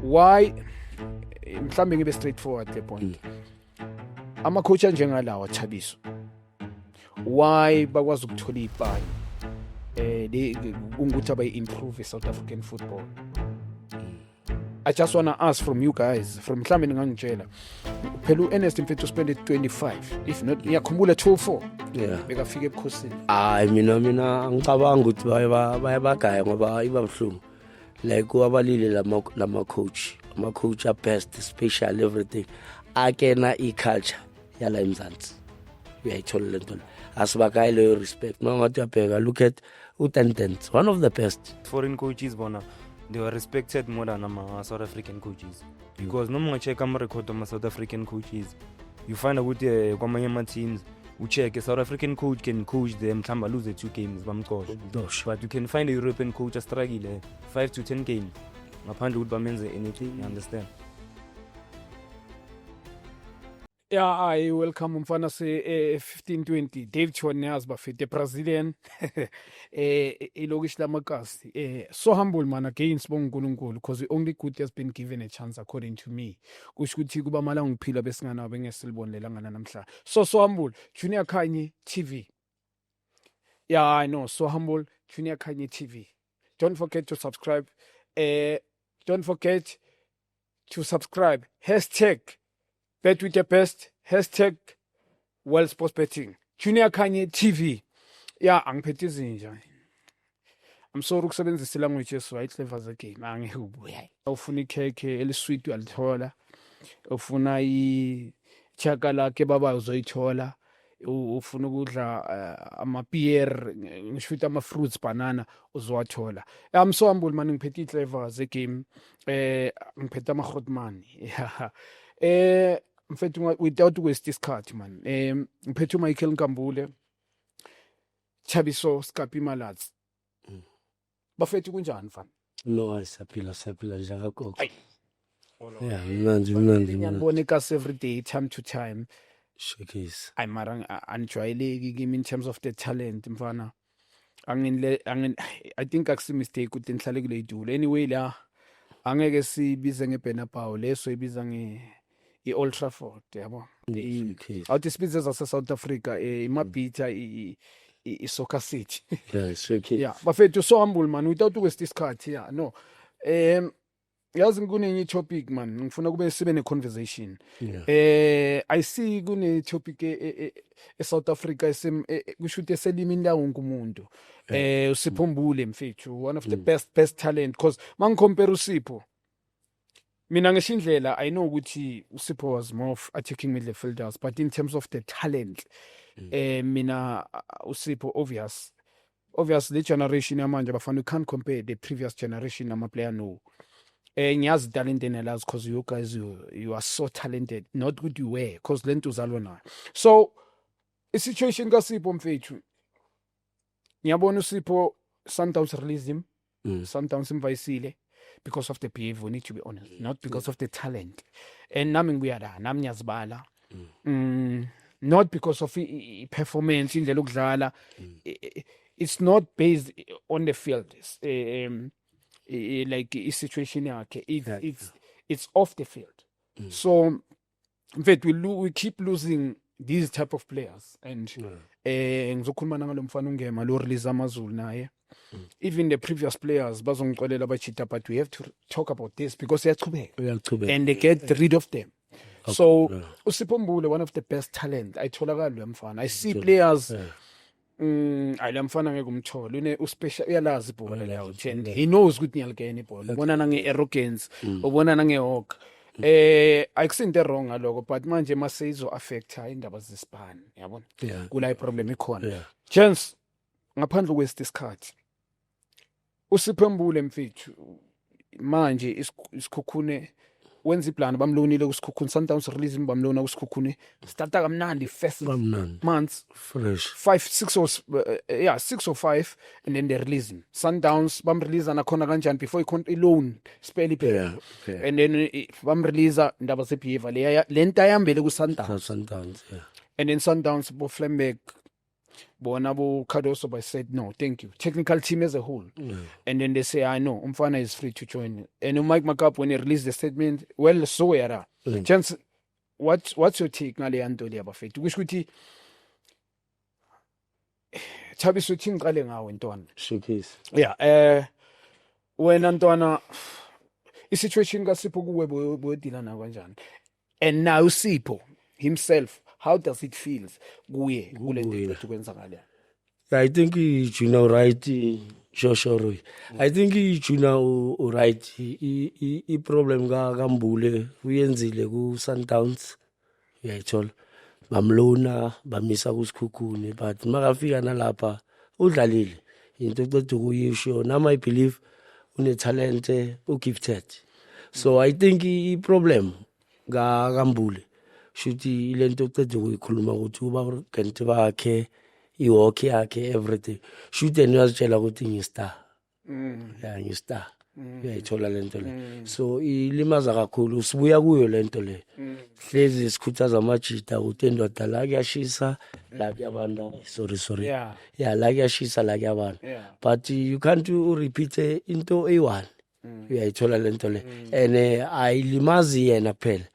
why mhlambe ngibe straightforward the point. Ama coach njengalawa Thabiso, why bakwazi ukuthola ipani ukuthi abayi-improve South African football. I just want to ask from you guys, from mhlambe ningangitshela phela uErnest Mfethu spended 25, if not ngiyakhumbula 24 bekafika ebukhosini. Hayi mina ngicabanga ukuthi bayabagaya ngoba iba mhlungu like wabalile lama coach, ama coach are best, special everything akena i-culture yala eMzansi uyayithola lento asibagayi leyo respect mangathi uyabheka look at uTentens, one of the best foreign coaches bona they were respected more than South African coaches because noma ungacheck ama record of South African coaches you find out kwamanye ama teams ucheck a South African coach can coach them mhlamba lose 2 games bamxosha, but you can find a European coach struggle 5 to 10 games ngaphandle ukuthi bamenze anything, you understand. Yeah, I welcome mfana se 1520 Dave Chonias Bafete Brazilian ilokish lamakasi so humble man again sibonga uNkulunkulu because the only good has been given a chance according to me kusho ukuthi kuba mala ngiphila besingana bengesilibonela ngana namhla so humble Junior Khanye TV. Yeah, I know, so humble Junior Khanye TV. Don't forget to subscribe. Don't forget to subscribe. Bet with the best. World Sports Betting. Junior Khanye TV. Yeah, angiphethe izinja. I'm sorry ukusebenzisa language right clever za game. Angihubuya. Ufuna ikhekhe elisweet uyalithola. Ufuna ichakala ke baba uzoyithola. Ufuna ukudla ama-beer ngisho ama fruits banana uzowathola. I'm so humble man ngiphethe clever ze game. Ngiphethe ama Grootman. Yeah. Mfethu without waste isikhathi man ngiphethe uMichael Nkambule Thabiso Skapi Malatsi bafethu kunjani mfana? No siyaphila njengakho. Yeah, mnandi ngiyabona ikasi every day time to time showcase I mara anjwayeleki kimi in terms of the talent mfana I think akusi mistake ukuthi nihlale kule idulo anyway la angeke sibize ngeBenabao leso ibiza i-Old Trafford yabo awuthi sibizwe zase-South Africa imabhitha i-Soccer City. Yeah, bafethu so humble man without waste isikhathi. Yeah, no yazi kunenye topic man ngifuna kube sibe ne-conversation. I see kune topic e-South Africa kusho ukuthi eselima indawo wonke umuntu uSipho Mbule mfethu one of the best talent because mangicompare uSipho mina ngisho indlela I know ukuthi uSipho was more of attacking midfielders but in terms of the talent mina uSipho obvious the generation yamanje bafana you can't compare the previous generation nama player no ngiyazi talent enelazi because you guys you are so talented not good you were because lento uzalwa nayo so a situation kaSipho mfethu ngiyabona uSipho Sundowns release him Sundowns imvayisile because of the behavior, we need to be honest, not because of the talent. And nami ngiyazibala. Not because of performance indlela okudlala. It's not based on the field. Like a situation yakhe. It's off the field. So in fact we keep losing these type of players and ngizokhuluma ngalo mfana ungema lo release amazulu naye. Even the previous players bazongixolela bachita but we have to talk about this because uyachubeka and they get rid of them. So uSipho Mbule one of the best talent ayitholakala lo mfana. I see players ayila mfana ngeke umthola une uspecial uyalazi ibhola lawo and he knows ukuthi ngiyaligena ibhola ubona nange arrogance ubona nange hawk akusinto wrong ngaloko but manje mase izo affect indaba zesibani yabona kula iproblem ikhona chance ngaphandle kwesisikhathi uSipho Mbule mfethu manje isikhukhune wenza iplan bamlonile kusikhukhune Sundowns release bamlona kusikhukhune starta kamnandi first months fresh 6 or 5 and then they release him Sundowns bamrelease nakhona kanjani before he loan spell iphela and then bamrelease indaba zebehavior lento ayambele ku Sundowns yeah and then Sundowns bo Flemberg bona bo Cardoso by said no, thank you. Technical team as a whole. And then they say, I know, Umfana is free to join. And Mike Makap, when he released the statement, well, so era. Chance, what's your take ngale yanto le abafethu? Kusho ukuthi Thabiso uthi ngiqale ngawe ntwana. Showcase. Yeah, wena ntwana i-situation kaSipho kuwe bodila na kanjani? And now Sipho himself, how does it feel kuye kule nto kwenzakala? I think Juna right Shoshoro. I think Juna right I problem ka Mbule uyenzile ku Sundowns. Uyayithola. Bamlona bamisa kusikhukhune but makafika nalapha udlalile into ecede kuyisho nama I believe une talent gifted. So I think I problem ka Mbule shuthi ilento ecede kuyikhuluma ukuthi uba kente bakhe ihockey yakhe everything shoot and uyazitshela ukuthi ngistar yeah ngistar uyayithola lento le so ilimaza kakhulu sibuya kuyo lento le hlezi sikhuthaza amajita ukuthi endoda la kuyashisa la kuyabanda sorry yeah la kuyashisa la kuyabanda but you can't repeat into a1 uyayithola lento le and ayilimazi yena phela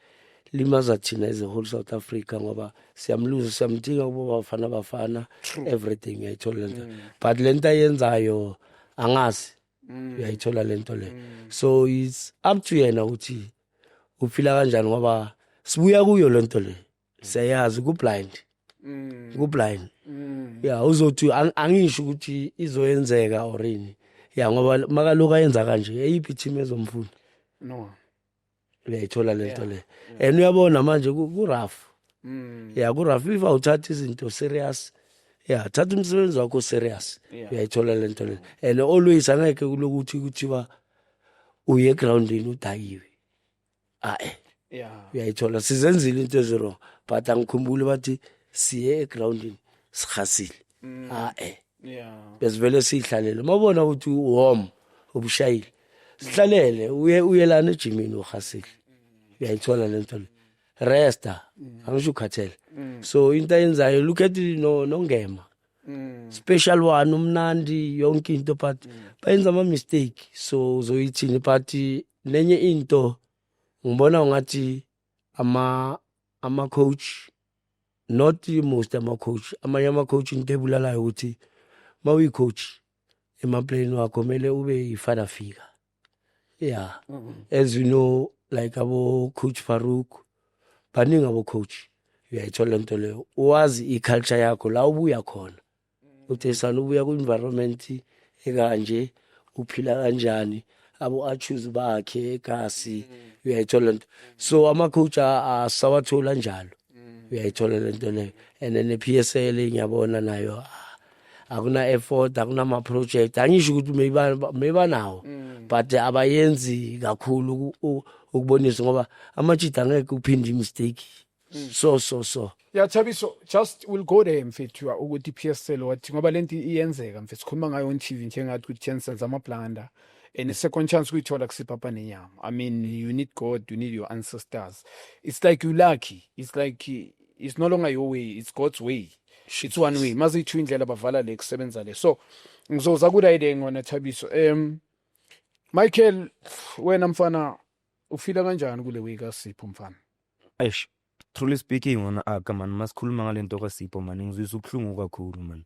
limaza thina as a whole South Africa ngoba siyamdinga kuba bafana everything uyayithola lento but lento ayenzayo angazi uyayithola lento le so it's up to yena ukuthi uphila kanjani ngoba sibuya kuyo lento le siyazi ku blind yeah uzothi angisho ukuthi izoyenzeka orini yeah ngoba makaloku ayenza kanje eyiphi team ezomfuna no uyayithola lento le and uyabona manje ku rough yeah ku rough if awuthatha izinto serious yeah thatha umsebenzi wakho serious uyayithola lento le and always angeke kulokuthi kuthiwa uye groundini udayiwe yeah uyayithola sizenzile into ezero but angikhumbuli bathi siye groundini sikhasile yeah besivele sihlalele mabona ukuthi warm ubushayile sihlalele uye lana ejimini ukhasile uyayithola lento le resta angisho ukhathele so into ayenzayo look at nongema special one umnandi yonke into but bayenza ama mistake so uzoyithini but nenye into ngibona ngathi ama coach not most ama coach ama coach into ebulalayo ukuthi mawi coach emaplayini wakho mele ube ifana figure yeah as you know like abo coach Farouk baningi abo coach uyayithola lento leyo uwazi iculture yakho la ubuya khona uthi sana ubuya ku environment ekanje uphila kanjani abo choose bakhe ekasi uyayithola lento so ama coach asawathola njalo uyayithola lento leyo and then PSL ngiyabona nayo akuna effort akuna ama project angisho ukuthi maybe nawo but abayenzi kakhulu ukubonisa ngoba amajita angeke uphinde mistake so yeah Thabiso just will go there mfethu ukuthi PSL wathi ngoba lento iyenzeka mfethu sikhuluma ngayo on TV njengathi ukuthi chances ama blunder and a second chance kuyithola kusipapa nenyama. I mean you need God, you need your ancestors. It's like you lucky, it's like it's no longer your way, it's God's way. It's one way mazithu indlela bavala le kusebenza le so ngizoza kudayide ngona Thabiso Michael wena mfana ufila kanjani kule week kaSipho mfana Eish truly speaking wona man masikhuluma ngalento kaSipho man ngizwisa ubhlungu kakhulu man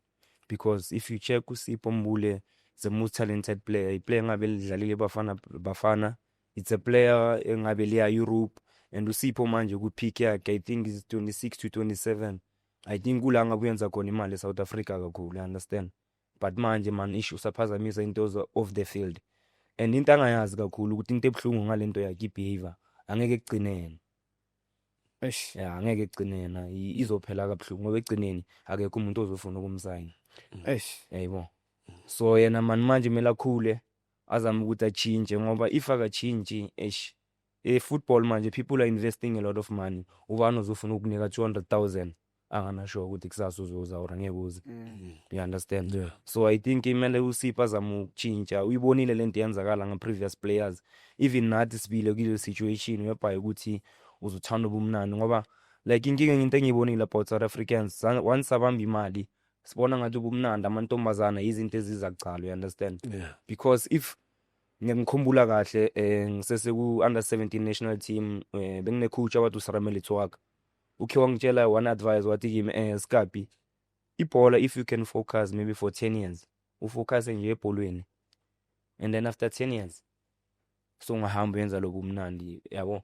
because if you check uSipho Mbule the most talented player iplayer ngabe lidlalile bafana it's a player engabe liya Europe and uSipho manje ku peak yakhe I think is 26 to 27 I think kulanga kuyenza khona imali eSouth Africa kakhulu understand but manje man issue saphazamisa into of the field and into angayazi kakhulu ukuthi into ebhlungu ngalento yakhe ibehavior angeke egcinene yeah angeke egcinena izophela kabuhlungu ngoba egcineni akekho umuntu ozofuna ukumsign yayibona so yena man manje mela khule azama ukuthi achange ngoba if akachange football manje people are investing a lot of money ubani uzofuna ukunika 200,000 angana sure ukuthi kusasa uzoza or angeke uze you understand so I think imele uSipho azama ukuchange uyibonile lento yenzakala nga previous players even nathi sibile kule situation whereby ukuthi uzothanda ubumnandi ngoba like inkinga into engiyibonile about South Africans once abamba imali sibona ngathi ubumnandi amantombazana izinto eziza kucala, you understand, Yeah. because if ngikhumbula kahle ngisese ku under 17 national team bengine coach awathi uSarameli Tswaka ukhe wangitshela one advice wathi kimi Scapi, ibhola if you can focus maybe for 10 years ufocus nje ebholweni, and then after 10 years so ungahamba yenza lokubumnandi, yabo.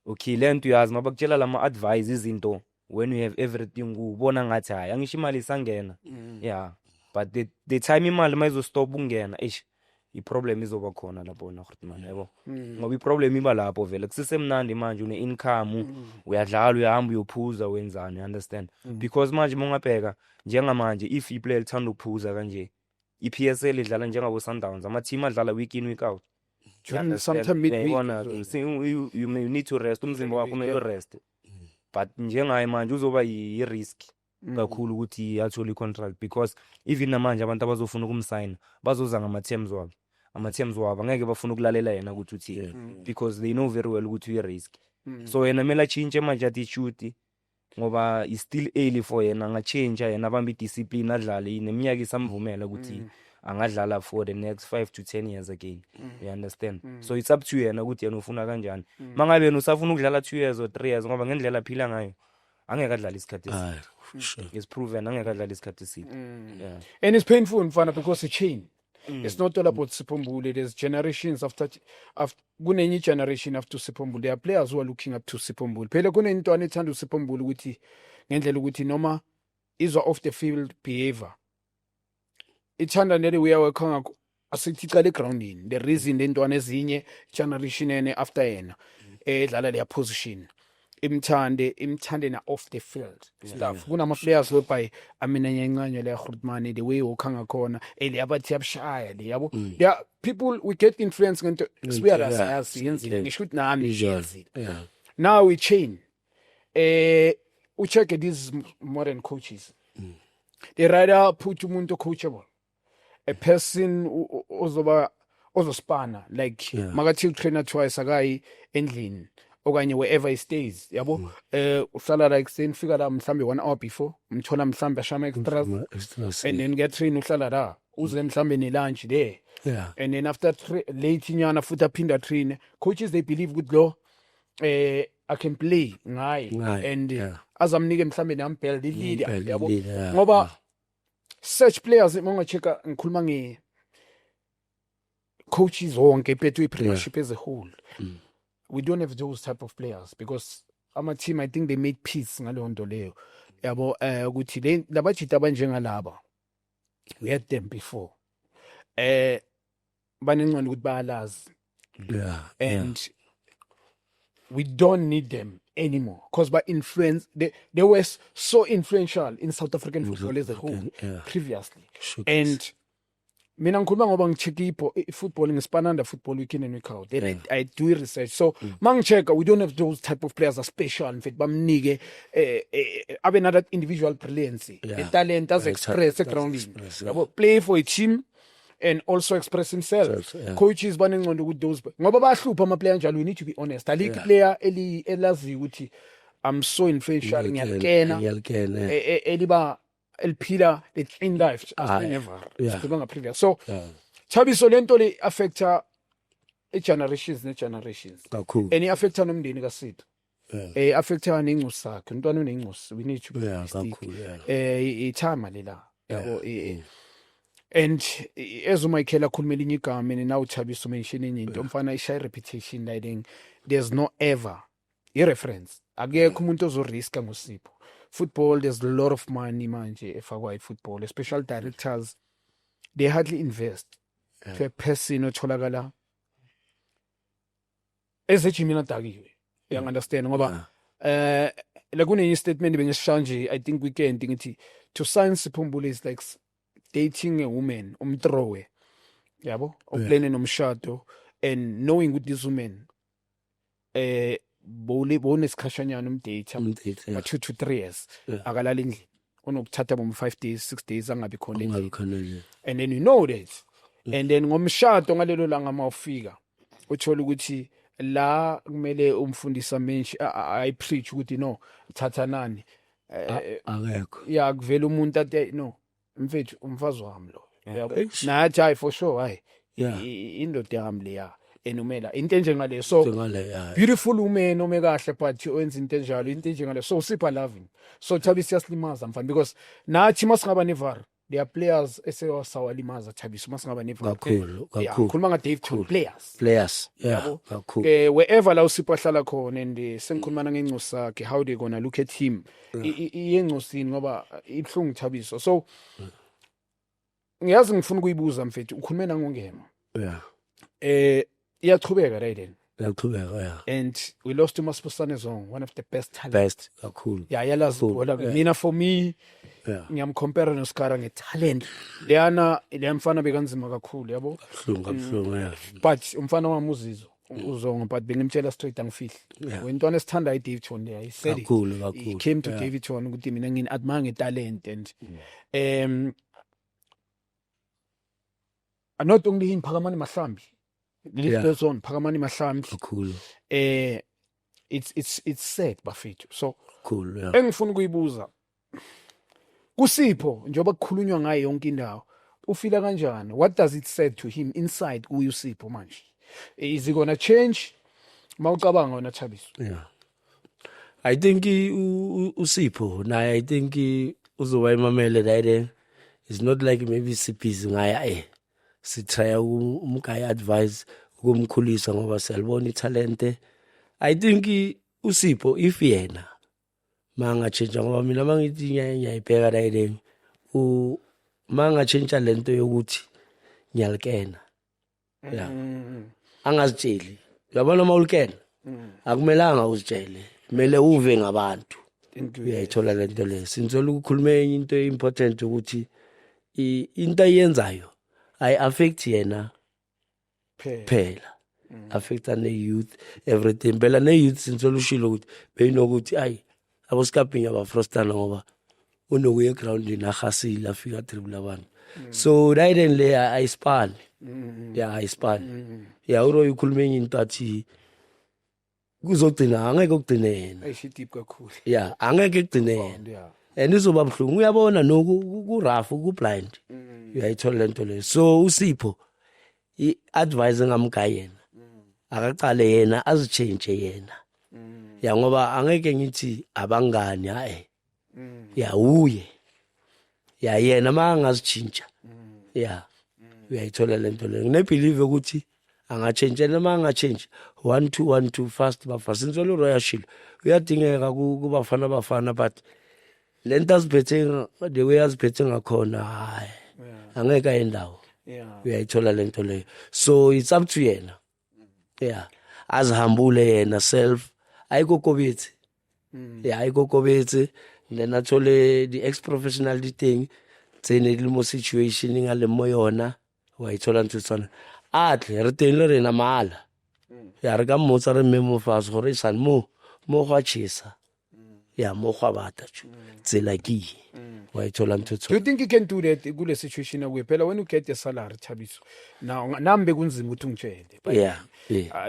Okay, lento uyazi mabakutshela lama advice izinto when you have everything ubona ngathi hayi angisho imali isangena, yeah, but the time imali mayizo stop ungena i-problem izoba khona lapho na Grootman, yabo. Ngoba i-problem iba lapho vele kusesemnandi manje une income, uyadlala uyahamba uyophuza wenzani, you understand, because manje mongabheka njengamanje if iplayer lithanda ukuphuza kanje i-PSL idlala njengabo Sundowns, ama team adlala week in week out. Sometime midweek. You need to rest, umzimba wakho kumele rest, but njengaye manje uzoba i-risk kakhulu ukuthi actually contract, because even namanje abantu abazofuna ukumsign bazoza ngama-terms wabo, ama-terms wabo angeke bafuna ukulalela yena ukuthi uthi, because they know very well ukuthi uyi-risk. So yena kumele atshintshe manje attitude ngoba is still early for yena, angatshintsha yena abambe i-discipline adlale, neminyaka isamvumela ukuthi angadlala for the next 5 to 10 years again, you understand. So it's up to yena ukuthi yena ufuna kanjani, mangabe yena usafuna ukudlala 2 years or 3 years ngoba ngendlela aphila ngayo angeke adlale isikhathi eside. It's proven angeke adlale isikhathi eside. Yeah. And it's painful mfana because it's chain. It's not all about Siphombule. There's generations after kunenye generation after Siphombule. There are players who are looking up to Siphombule. Phela kunento anethanda uSiphombule ukuthi ngendlela ukuthi noma izwa off the field behavior ithanda nele uyawekha ngakho asithi cala egroundini. The reason lentwana ezinye generation ene after yena edlala leya position imthande na off the field stuff. Kunama players whereby amina nyencane le Grootman the way ukhanga khona ele abathi yabshaya le yabo. There are people we get influence ngento sibuya la siyenzile ngisho ukuthi nami ngiyenzile. Now we change. We check these modern coaches. They rather put umuntu coachable. A person ozospana like magathi trainer twice akayi endlini okanye wherever he stays, yabo. Uhlala like senifika la mhlambe 1 hour before umthola mhlambe ashama extras and then get train uhlala la uze mhlambe ne lunch there, and then after late nyana futhi aphinda train. Coaches they believe good lo I can play ngayi and azamnike mhlambe nambhel leader, yabo. Ngoba such players mongacheka ngikhuluma nge coaches wonke bethu i-premiership as a whole, we don't have those type of players because ama team I think they made peace ngaleyo nto leyo, yabo. Ukuthi labajita abanjengalaba we had them before, banengcondo ukuthi bayalazi, and we don't need them anymore because by influence they were so influential in South African football as a whole previously. And mina ngikhuluma ngoba ngicheck football ngispana under football weekend and week out. I do research, so mangicheck we don't have those type of players are special in fact bamnike abe another individual brilliance, the talent as express grounding, play for a team and also express himself. Coaches banengcondo with those ngoba bahlupha ama player njalo. We need to be honest, alike player elazi ukuthi I'm so influential ngiyakena eliba elphila the clean life as never sibanga previous. So Thabiso lento le affecta generations kakhulu, and affecta nomndeni kaSitho, affecta nencusi sakhe umntwana unencusi. We need to be ithama lela, yabo. And as uMichael akhuluma elinye igama and now Thabiso mention enye into mfana ishaye reputation like there's no ever i-reference akekho umuntu ozoriska ngoSipho. Football, there's a lot of money manje efakwa football, especially directors they hardly invest to a person otholakala ezejimina dakiwe, you understand ngoba la kunenye statement bengisishanje I think weekend ngithi to sign Siphombule is like dating a woman umthrowe, yabo, uplanning nomshado and knowing with this woman bone sikhashanyana umdate 2 to 3 years akalala endlini unokuthatha bom 5 days 6 days angabi khona endlini, and then you know that, and then ngomshado ngalelo langa mawufika uthola ukuthi la kumele umfundisa menshi I preach ukuthi no thatha nani akekho, kuvela umuntu athi no mfethu umfazi wami lo yabo Eish. nathi hayi for sure hayi Yeah. indoda yami leya enumela into enjengale so Ngale ya. beautiful woman ome kahle but wenza into enjalo into enjengale so Sipho loving so Thabisi siyasilimaza mfana because nathi masingaba nevar there are players esewasawalimaza Thabisi masingaba nevar Kakhulu, yeah kakhulu. khuluma nga Dave Town players Players. Yeah. Yabo. Kakhulu. Wherever la uSipho ahlala khona and sengikhuluma ngencuso sakhe how they gonna look at him iyencusini ngoba ibhlungu Thabiso so ngiyazi ngifuna ukuyibuza mfethu ukhulume nangongema Yeah. iyachubeka right then Yaqhubeka yeah. and we lost uMasipusane Zong one of the best talent Best kakhulu. yeah yalazi Cool. ibhola mina for me Yeah. ngiyamcompare noSkara ngetalent leyana leyamfana bekanzima kakhulu yabo Kabuhlungu yeah. but umfana wami uZizo uzonga but bengimtshela straight angifihli Yeah. wentwana esithanda iDavid Ton there he said it. Kakhulu, He kakhulu. came to Yeah. David Ton ukuthi mina ngini admire ngetalent and not only in Phakamani Mahlambi Yeah. this on Phakamani Mahlambi Kakhulu. it's sad bafethu so Cool yeah. engifuna ukuyibuza kuSipho njengoba kukhulunywa ngaye yonke indawo ufila kanjani what does it say to him inside kuye uSipho manje is he gonna change mawucabanga wena Thabiso Yeah. I think uSipho naye I think uzoba imamele right. It's not like maybe siphizi ngaya sitry umgaya advise ukumkhulisa ngoba siyalibona italente. I think uSipho if yena manga change ngoba mina mangithi ngiyayibheka right manga change lento yokuthi ngiyalikena. Yeah. Angazitsheli. Uyabona mawulikena akumelanga uzitshele. Kumele uve ngabantu. Uyayithola lento le. Sinzola ukukhuluma into important ukuthi into ayenzayo I affect yena phela. Affect ne youth everything. Phela ne youth sinzola ushilo ukuthi beyinokuthi ayi aboskaping aba frostana ngoba unokuye ground inahasile afika dribble abantu. So right and le I span. Yeah, I span. Yeah, uro ukhuluma into athi kuzogcina angeke ukugcine yena. ayishidip kakhulu Yeah, angeke ugcine yena. yeah And izoba bhlungu uyabona no ku rough ku blind. Uyayithola lento le. So uSipho iadvise ngamgayena. Akaqale yena azichange yena. Ya ngoba angeke ngithi abangani hayi. Ya uye. Ya yena mangazichinja. Yeah. Uyayithola lento le. Ngine believe ukuthi angachange noma angachange 1-2 fast bafast sinzolo uRoyal Shilo uyadingeka kubafana but lento aziphethe the way aziphethe ngakhona hayi angeke ayendawo yeah uyayithola lento leyo so it's up to yena yeah azihambule yena self ayikokobethi yeah ayikokobethi then athole the ex professional thing tsene limo situation ngale moyona wayithola ntsitsana atle re teng le rena mala ya re ka mmotsa re memo fast gore san mo gwa chisa ya mo gwa bata tsela ki wayithola do ntutso you think you can do that kule situation akuye phela when you get a salary Thabiso now nami bekunzima ukuthi ungitshele but yeah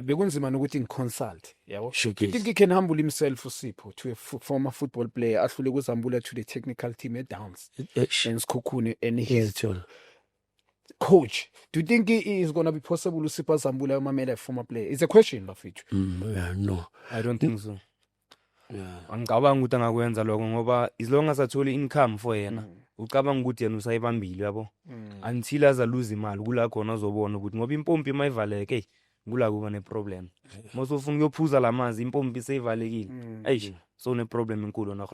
bekunzima nokuthi ngiconsult yabo Sure do you think he can humble himself uSipho to a former football player ahlule kuzambula to the technical team at Downs and Sikhukhune and his ngiyithola coach do you think it is going to be possible uSipho Zambula umamela a former player it's a question bafethu yeah no I don't think so. yeah Angicabanga ukuthi angakwenza lokho ngoba as long as athole income for yena ucabanga ukuthi yena usayibambile yabo until aza lose imali kula khona uzobona ukuthi ngoba impompi mayivaleke kula kuba ne problem mosofuna uyophuza lamanzi impompi seyivalekile eish so ne problem enkulu na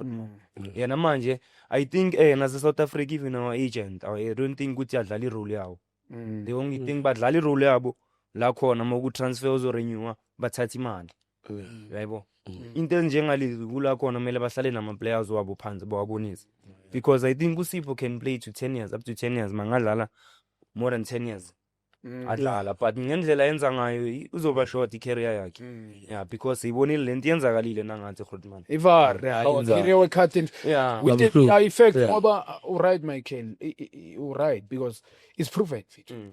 yena manje I think nase South Africa even our agent I don't think ukuthi adlala irole yawo the only thing badlala irole yabo la khona moku transfer uzo renew bathatha imali yabo into enjengalezi kula khona kumele bahlale nama players wabo phansi bawabonise because I think uSipho can play to 10 years up to 10 years mangadlala more than 10 years adlala but ngendlela yenza ngayo uzoba short i-career yakhe yeah because ibonile lento yenzakalile nangathi Grootman Ivar, Hawenza. yeah, we cut in. yeah With the Kabuhlungu. effect, Yeah. right, Michael, right, because it's proven.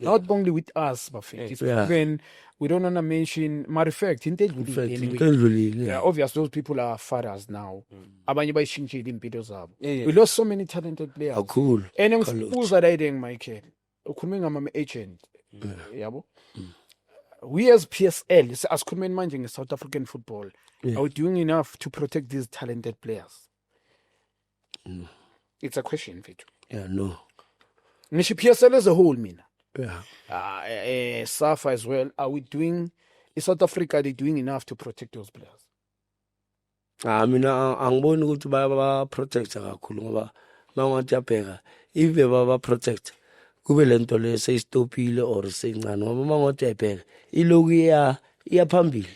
Not only with us, but it's Yeah. proven. We don't want to mention, matter of fact, In fact, anyway. incredibly, Yeah, obvious, those people are fathers now. Abanye bayishintshile impilo zabo. Yeah. We lost so many talented players. Cool. And ngikubuza la ideng Michael. Ukhuluma ngama-agent. Yabo. We as PSL, asikhulumeni manje nge-South African football, are we doing enough to protect these talented players? It's a question, Vitu. Yeah, no. Ngisho PSL as a whole, mina. Yeah. SAFA as well. Are we doing, in South Africa, are they doing enough to protect those players? Mina angiboni ukuthi ba-protect kakhulu ngoba mangathi yabheka if ba-protect kube lento le seyistopile or seyincane ngoba mangathi yabheka iloku iya phambili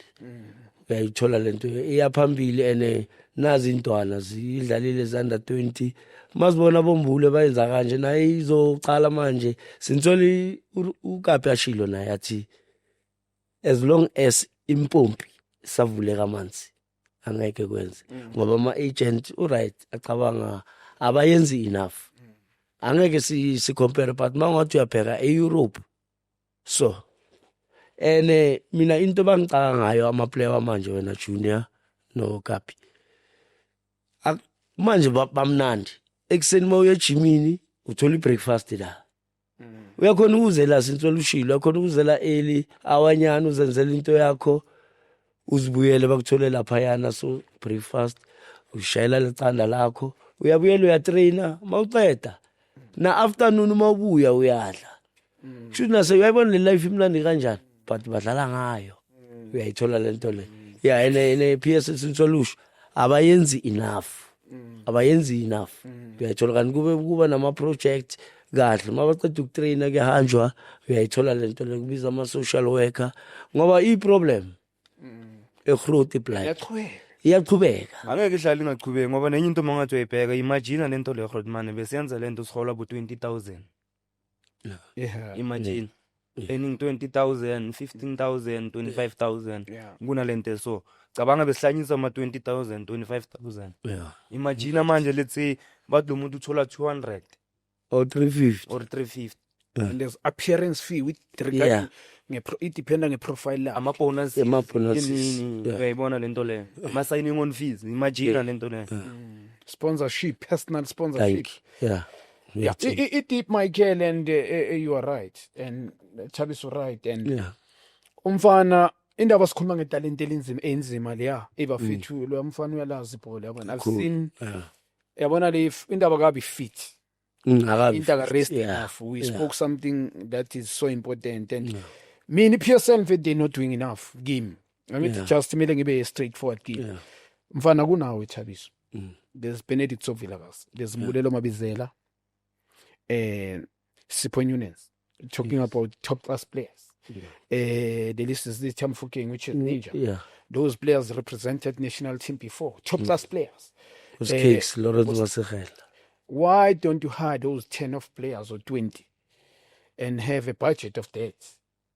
uyayithola lento iya phambili ene nazi intwana zidlalile zanda 20 masibona bombule bayenza kanje naye izocala manje sintsoli uKapi ashilo naye athi as long as impompi savuleka amanzi angeke kwenze ngoba ama-agent right acabanga abayenzi enough angeke si compare but mangathi uyabheka e-Europe so ene mina into bangicaka ngayo ama-player wamanje wena Junior no Kapi manje bamnandi ekuseni uma uye ejimini uthola i-breakfast la uyakhona ukuzela sintsolo ushilo uyakhona ukuzela early awanyana uzenzela into yakho uzibuyele bakuthole laphayana so breakfast ushayela lecanda lakho uyabuyela uyatraina mawuqeda na afternoon uma ubuya uyadla kusho nase uyayibona le life imnandi kanjani but badlala ngayo uyayithola lento le yeah ene PSL solution abayenzi enough uyayithola kanti kuba nama project kahle mabaqeda ukutraina kuyahanjwa uyayithola lento le kubiza ama social worker ngoba i problem eGroot black iyaqhubeka angeke ihlala ingaqhubeki ngoba nenye into mangathi uyayibheka imagine lento le Grootman besiyenza lento sihola bo 20,000 Yeah. imagine earning 20,000 15,000 25,000 kunalento so cabanga besihlanyisa ama 20,000 25,000 yeah imagine manje let's say bathi lo muntu uthola 200 or 350 or 350 And there's appearance fee with regarding it depends on the profile. ama bonus Ama-bonuses, yini uyayibona lento le ama signing on fees imagine lento le Sponsorship, personal sponsorship. like yeah It deep, Michael, and you are right. And Chabi's right. And yeah umfana indaba sikhuluma ngetalente enzima leya ebafethu lo mfana uyalazi ibhola yabona. I've seen yabona le indaba kabi fit. Into rest enough. We spoke something that is so important. And me, PSL, they're not doing enough game. I mean, just me, be a straightforward game. Mfana kunawo eThabiso. There's Benedict Sovilagas. There's Mbulelo Mabizela. And Sipho Nunes. Talking about top class players. The list is the Chamfuking, which is Ninja. yeah Those players represented national team before. Top class players. was cakes Lorenzo Masegela. Why don't you hire those 10 of players or 20 and have a budget of that?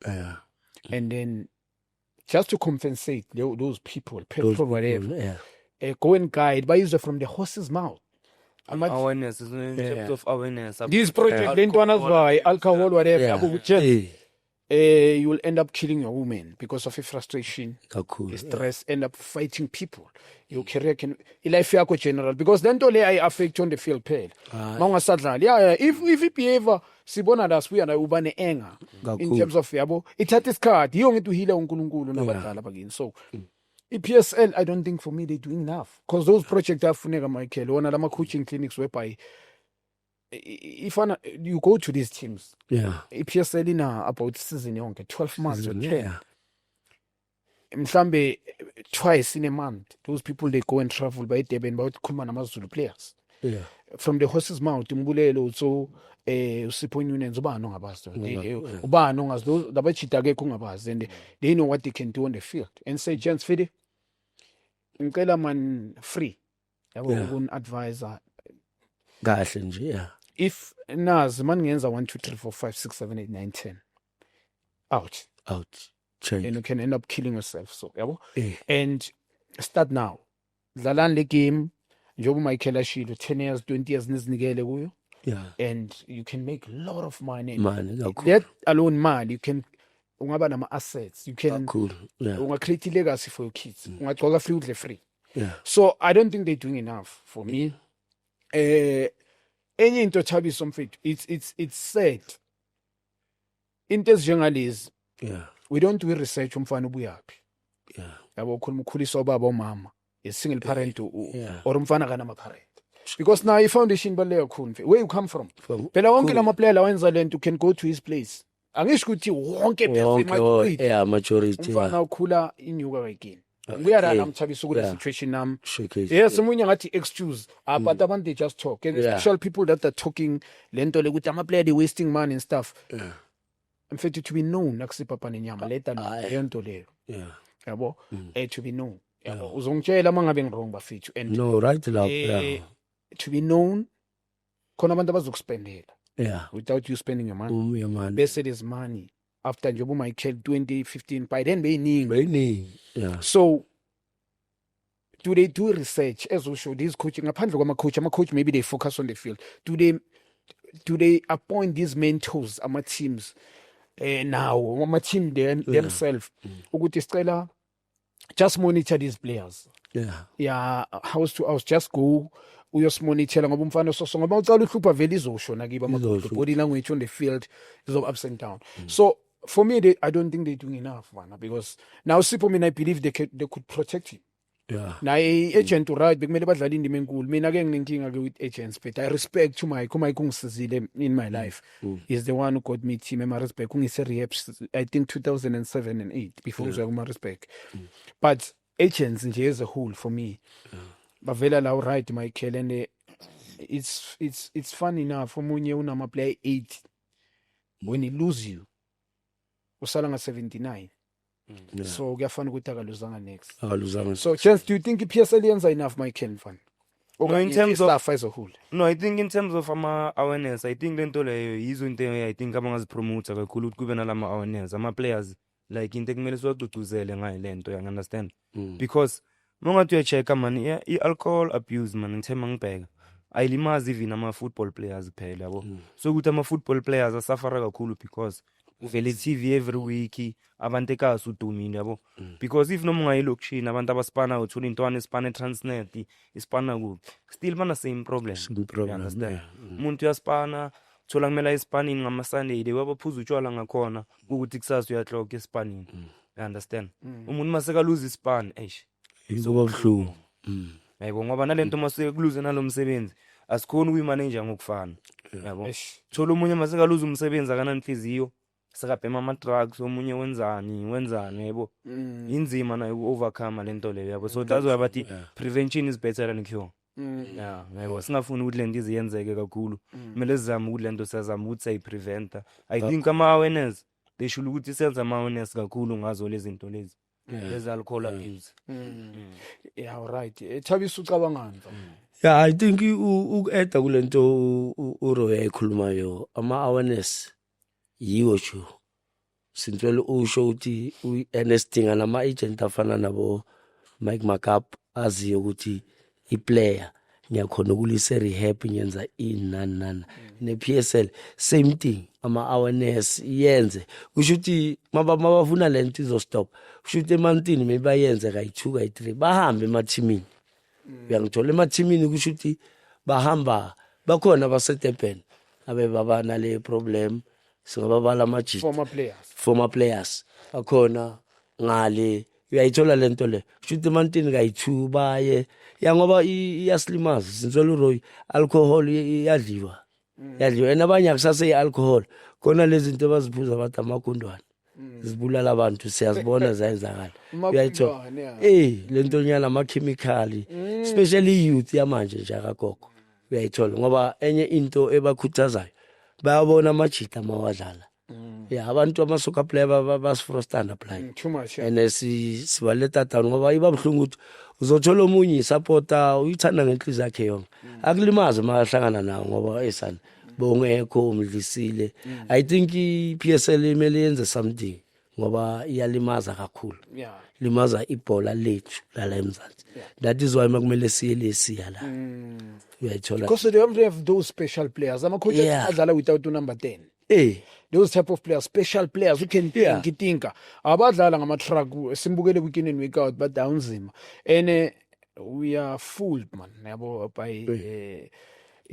Yeah And then just to compensate those people, petrol, whatever, yeah go and guide, by user from the horse's mouth. awareness is in terms of awareness This project, then one of alcohol, whatever, yeah you will end up killing your woman because of a frustration, kakhulu stress, end up fighting people. Your career can life yakho general because then tole I affect on the field pale. Mangasadlali. Yeah, if it be ever sibona das we and ubane anger in terms of yabo. It had this card. You only to heal unkulunkulu nabadala bagin. So EPSL, I don't think for me they're doing enough because those projects are funega Michael. One of them coaching clinics whereby if you go to these teams, yeah EPSL in about season yonke 12 months or 10. yeah Mhlambe twice in a month those people they go and travel by Durban by ukukhuluma namazulu players yeah from the horse's mouth Mbulelo so Sipho Nunes ubani ongabazi ubani ongazi those labachita akekho ongabazi and they know what they can do on the field and say gents Fidi ngicela man free yabo un advisor kahle nje yeah if nazi man ngenza 1 2 3 4 5 6 7 8 9 10 out. Change. And you can end up killing yourself. So, yabo. Eh. And start now. Dlalani le game. Njobu Michael ashilo 10 years, 20 years nizinikele kuyo. Yeah. And you can make a lot of money. Kakhulu. That alone mali, you can ungaba nama assets. You can Kakhulu. Yeah. create a legacy for your kids. Ungagcoka free udle free. Yeah. So I don't think they're doing enough for me. Enye into Thabiso mfethu, it's sad. Into ezinjengalezi, Yeah. we don't do research umfana ubuyaphi. Yeah. Yabo ukhuliswa baba umama, a single parent Yeah. or umfana kanama parent. Because now your foundation baleka khulu. Where you come from? Phela wonke lama player lawenza lento, you can go to his place. Angisho ukuthi wonke perfect. Yeah, majority. Umfana ukhula inyuka again. Kuyala namthabisa ukuthi situation nam. Yes, omunye ngathi excuse. But abantu they just talk. And especially people that are talking lento le ukuthi ama player they wasting money and stuff. Yeah. Mfethu to be known akusipapa nenyama leta lento leyo. Yeah. Yabo? To be known. Yabo. Uzongitshela mangabe ngirong bafethu. And no, right love. To be known khona abantu abazokuspendela. Yeah. Without you spending your money. Your money. Bese there's money. After Njobu Michael 2015 by then beyiningi. Yeah. So do they do research as we show these coaching ngaphandle kwama-coach maybe they focus on the field. Do they appoint these mentors ama-teams now ama-team themselves ukuthi sicela just monitor these players. Yeah, house to house, just go uyosimonithela ngoba umfana soso ngoba ucala uhlupha vele izoshona kiba body language on the field is of ups and down. So for me I don't think they're doing enough, man, because now Sipho mina I believe they could protect him. Yeah. Na agent right bekumele badlala indima enkulu. Mina ke nginenkinga ke with agents, but I respect to my kungisizile in my life. He's the one who got me team ema respect kungise rehab I think 2007 and 8 before uzoya kuma respect. But agents nje as a whole for me bavela la right Michael, and it's fun enough omunye unama player 8 when he lose you usala nga 79. So kuyafana ukuthi akaluzanga next. So Chance, do you think iPSL yenza enough Michael mfana? No, in terms of as a whole. No, I think in terms of awareness, I think lento leyo yizo into I think abangazipromote kakhulu ukuthi kube nalama awareness ama players like into kumele siwagcugcuzele ngayo lento, you understand? Because mongathi uyacheck man i-alcohol abuse man ngithema ngibheka ayilimazi even ama-football players kuphela yabo. So ukuthi ama-football players asafara kakhulu because uvele TV every week abantu ekasi udumini yabo. Because if noma ungayilokishini abantu abaspana uthola intwana espana Transnet ispana kuphi still bana same problem. You understand? Umuntu uyaspana thola kumele ispanini ngama Sunday de wabaphuza utshwala ngakhona ukuthi kusasa uyahloka espanini. You understand? Umuntu maseka lose ispan izoba buhlungu. Yabo ngoba nalento maseke kuluze nalomsebenzi asikhona ukuyimanage ngokufana. Yabo. Thola umunye maseka lose umsebenzi akananhliziyo sakabhema ama drugs omunye wenzani yabo. Inzima na overcome lento leyo yabo. So that's why bathi prevention is better than cure. Yeah, yabo singafuni ukuthi lento iziyenzeke kakhulu. Kumele sizame ukuthi lento siyazama ukuthi sayipreventa. I think ama awareness they should ukuthi senza ama awareness kakhulu ngazo lezi zinto lezi. Lezi alcohol abuse. Yeah, right. Thabisa ucabangani? Yeah, I think uku-add kulento uRoy ayikhulumayo ama awareness yiwo chu. Sintwele usho ukuthi uNestinga nama agent afana nabo Mike Makap aziyo ukuthi iplayer ngiyakhona ukulise rehab nyenza inanana nePSL same thing ama awareness yenze kusho ukuthi mabafuna lento izo stop kusho ukuthi emantini maybe bayenze kayi2 kayi3 bahambe emathimini uyangithola emathimini kusho ukuthi bahamba bakhona abaseTurban abebaba nale problem singababala amajit former players akhona ngale uyayithola lento le kushuthi emantini kayi2 baye ya ngoba iyaslimaza sinzwela uRoy alcohol iyadliwa enabanye akusase ialcohol khona lezi zinto abaziphuza abantu amakundwana zibulala abantu siyazibona zayenzakala uyayithola lento nyana ama chemical especially youth yamanje nje akagogo uyayithola ngoba enye into ebakhuthazayo bayabona amajita mawadlala abantu amasoka player basifrostana apply too much and sibaleta down ngoba ibabhlungu ukuthi uzothola omunye supporter uyithanda ngenhliziyo yakhe yonke akulimaze mahlangana nawo ngoba esana bongekho umdlisile. I think i-PSL imele yenze something ngoba iyalimaza kakhulu. Yeah. Limaza ibhola lethu la eMzansi. That is why makumele siye lesiya la. Uyayithola. Because they don't have those special players. Ama-coaches adlala without number 10. Those type of players, special players who can think. Abadlala ngama-truck, simbukele week in and week out, but downzima. And we are fooled, man, by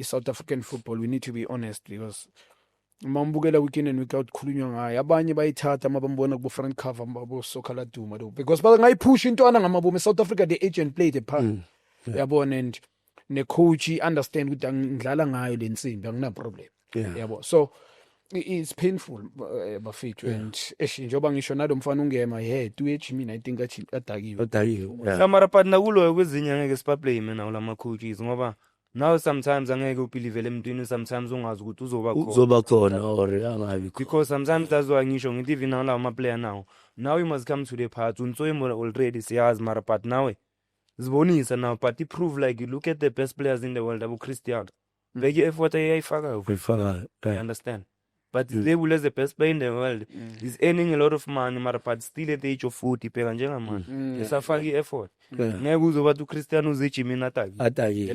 South African football. We need to be honest because mambukela week in and week out khulunywa ngayo. Abanye bayithatha mabambona ku front cover mabo sokhala duma do. Because bangayipush intwana ngamabomu South Africa the agent played a part. Yabona and ne coach understand ukuthi ngidlala ngayo le nsimbi angina problem. Yabo. So it's painful bafethu and njengoba ngisho nalo mfana ungema tuH mina I think adakiwe. Mara partner kulo kwezinye angeke sipaplay mina ulama coaches ngoba now sometimes angeke ubelieve emntwini sometimes ungazi ukuthi uzoba khona or angabi because sometimes that's why ngisho ngithi even now ama player now you must come to the part unsoyimo already siyazi mara part nawe zibonisa now but it prove like you look at the best players in the world abu Cristiano veki effort ayifaka you understand. But they will as the best player in the world. He's earning a lot of money, but still at the age of 40, pega njenga man. It's a fagi effort. Ngeke uzoba to Cristiano uzichi mina ataki. The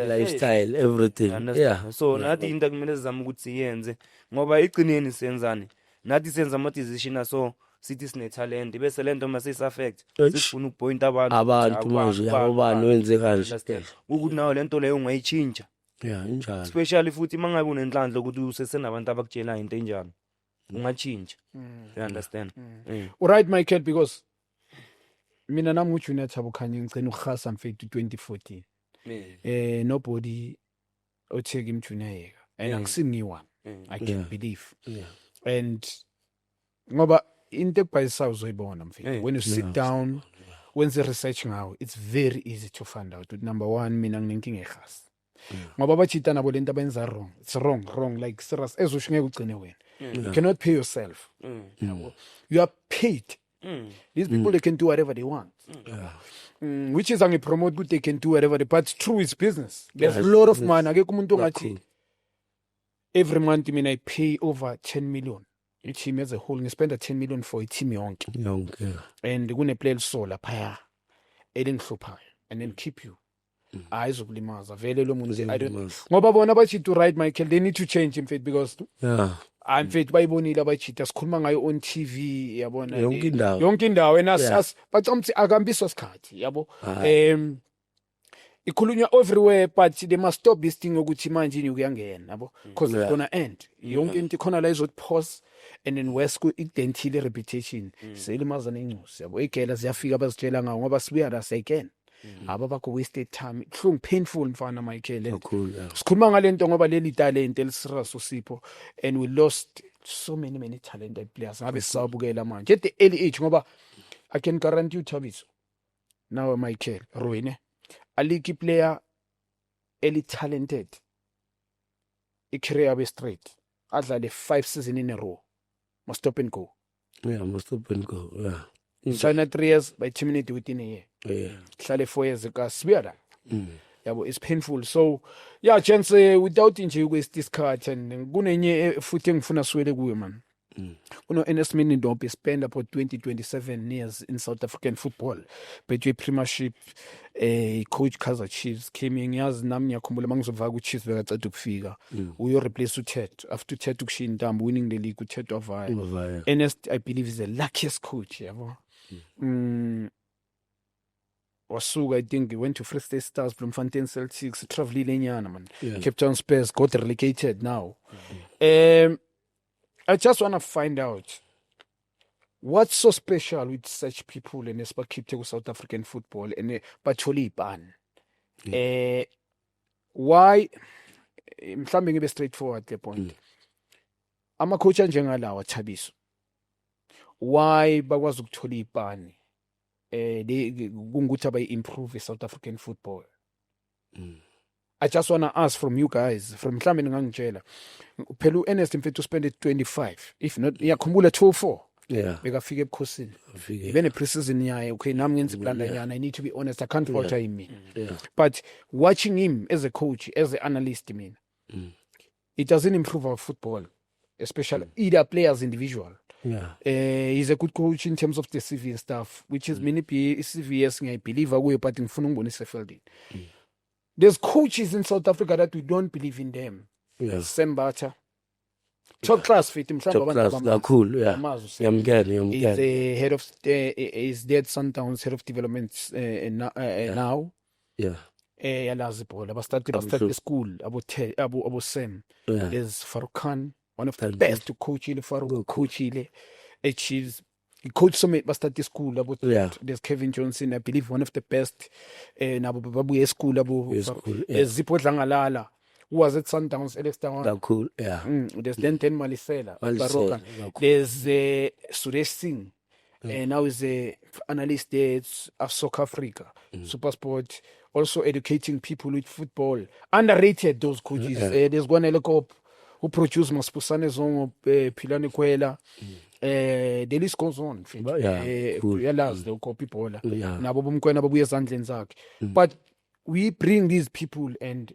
lifestyle, everything. Understand? So nathi into kumele sizama ukuthi yenze ngoba igcineni senzani. Nathi senza ama decision so sithi sine talent bese lento mase is affect. Sifuna ukupoint abantu manje yabobani wenze kanje. Ukuthi nawo lento leyo ungayichinja. Injalo. Especially futhi mangabe unenhlanhla ukuthi usesenabantu abakutshela into enjalo ungachinja. You understand? Right Michael because mina nami uJunior Thabo Khanye ngicela ukukhasa mfethu 2014. Nobody otake him junior yeka and akusingiwa. I can't believe. And ngoba into ekubhayisa uzoyibona mfethu when you sit down when the research ngawo it's very easy to find out that number 1 mina nginenkinga ekhasi. Ngoba bachita nabo lento abenza wrong. It's wrong like serious ezusho ngeke ugcine wena. You cannot pay yourself. You are paid. These people they can do whatever they want. Which is angi promote good they can do whatever they but true is business. There's a lot of money. Akekho umuntu ongathi every month I pay over 10 million. A team as a whole ngi spend 10 million for a team yonke. And kune player so lapha elinhluphayo and then keep you. Ayizokulimaza vele lo muntu I don't ngoba bona bachithi right Michael they need to change in fact because I'm faith bayibonile abachithi sikhuluma ngayo on TV yabona yonke indawo and us bacomthi akambiswa sikhathi yabo ikhulunywa everywhere but they must stop this thing ukuthi manje ukuyangena yabo because it's gonna end yonke into khona la izot pause and then West identile reputation selimaza nencusi yabo igela ziyafika abazitshela ngawo ngoba sibuya la again ababakho wasted time ihlungu painful mfana Michael sikhuluma ngalento ngoba leli talent elisirious usipho and we lost so many talented players ngabe sisabukela manje at the early age ngoba I can guarantee you Thabiso now Michael Ruine aliki player eli talented career be straight adlale 5 seasons in a row must stop and go China 3 years by terminate within a year. Hlale 4 years akasibuya yabo it's painful so chance without nje waste this card and kunenye futhi engifuna siwele kuwe man uno Ernest Minindorpe spend about 27 years in South African football between Premiership coach Kaizer Chiefs came in ngiyazi nami ngiyakhumbula mangizovaka ku Chiefs bekaceda ukufika uyo replace uThet after uThet ukushiya intambo winning the league uThet wavaya Ernest I believe is the luckiest coach yabo wasuka I think he went to Free State Stars Bloemfontein Celtics travelile enyana man Cape Town Spurs got relegated now I just want to find out what's so special with such people and especially South African football and batholi ban why mhlambe ngibe straightforward the point ama coach njengalawa Thabiso why bakwazi ukuthola ibani kungukuthi abayi-improve South African football I just want to ask from you guys from mhlambe ningangitshela phela uErnest mfethu spended 25 if not iyakhumbula 24 bekafika ebukhosini even a pre-season yaye okay nami ngenza iblanda nyana I need to be honest I can't fault him but watching him as a coach as an analyst mina it doesn't improve our football, especially either players individual. Yeah. He's a good coach in terms of the CV and stuff, which is many CVS, I believe, but in Funung there's coaches in South Africa that we don't believe in them. Yeah. Sembata. Top class fit him. Top class, cool, yeah. He's the head of is dead Sundowns head of development now. Yeah. Yalazi ball. Start the school. Abu Sam. There's Farouk Khan, one of the best to coach ile Farouk coach ile. He coached some start the school. There's Kevin Johnson, I believe one of the best. Nabu school. Zippo Dlangalala. Who was at Sundowns, Alex Tawan. Cool, yeah. There's Denton Malisela. There's Suresh Singh. And now he's an analyst there at Soccer Africa, Supersport, also educating people with football. Underrated, those coaches. There's one Helicop who produced Maspusane Zongo, Pilane Kwela. The list goes on. Realize they'll call people. But we bring these people, and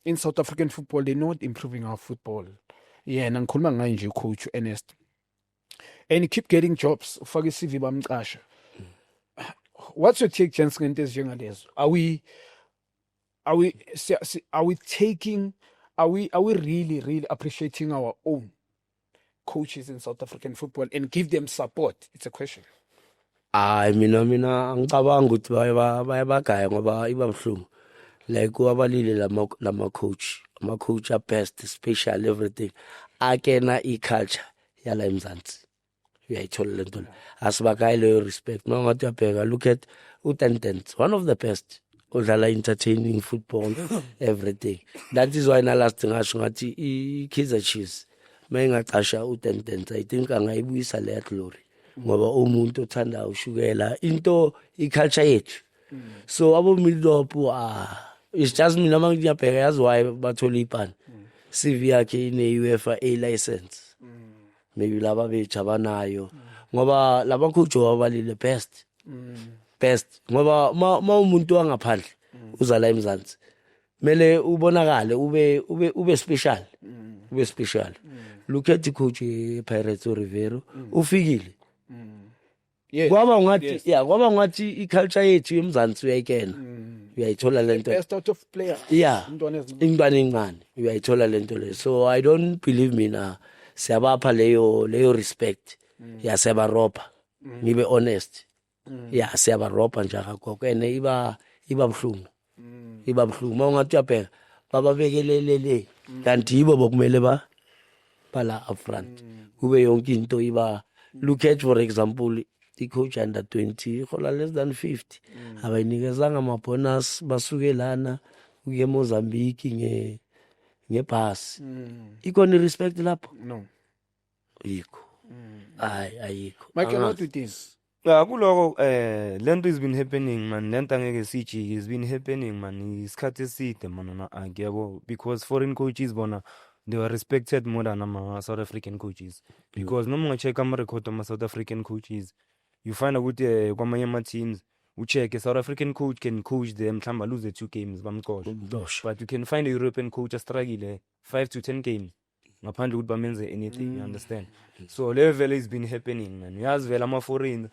in South African football, they're not improving our football. Yeah, and I'm coach Ernest. And you keep getting jobs. What's your take, Jensen? Are we really appreciating our own coaches in South African football and give them support? It's a question. Mina ngicabanga ukuthi bayabagaya ngoba ibabhlungu. Like wabalile lama coach, ama-coach are best, special, everything. Akena i-culture yala eMzansi. Uyayithola le nto. Asibakayi leyo respect. Mangathi uyabheka, look at uTentens, one of the best. Udlala entertaining football, everything. That is why na last thing ngasho ngathi i-Kaizer Chiefs mayingaqasha uTentens, I think angayibuyisa leya glory. Ngoba umuntu othanda ushukela into i-culture yethu. So abo Middlesbrough it's just mina mangiyabheka yazi why bathola ipani. CV yakhe ine UEFA A license. Maybe laba bethu abanayo ngoba laba coach wabalile best ngoba ma umuntu wangaphandle uza la eMzansi mele ubonakale ube special look at the coach Pirates Rivero ufikile kwaba ngathi i-culture yethu eMzansi uyayikena uyayithola lento best out of player ingwane encane uyayithola lento le. So I don't believe mina siyabapha leyo respect siyabarobha ngibe honest siyabarobha nje akakho ene iba buhlungu mawungathi uyabheka bababekelelele kanti yibo bokumele bala upfront kube yonke into iba. Look at for example i-coach under 20 ihola less than 50 abayinikezanga ama-bonus basuke lana uye eMozambique ngebhasi ikhona i-respect lapho no yikho ayikho. Michael, what do you think? Kuloko lento has been happening man, lento angeke siji has been happening man isikhathi eside man akuyabo, because foreign coaches bona they were respected more than South African coaches, because noma ungacheck ama-record ama-South African coaches you find out kwamanye ama-teams ucheck a South African coach can coach them mhlawumbe lose 2 games bamqosha, but you can find a European coach struggle 5 to 10 games ngaphandle ukuthi bamenze anything, you understand? So level has been happening man. Uyazi vela ama-foreign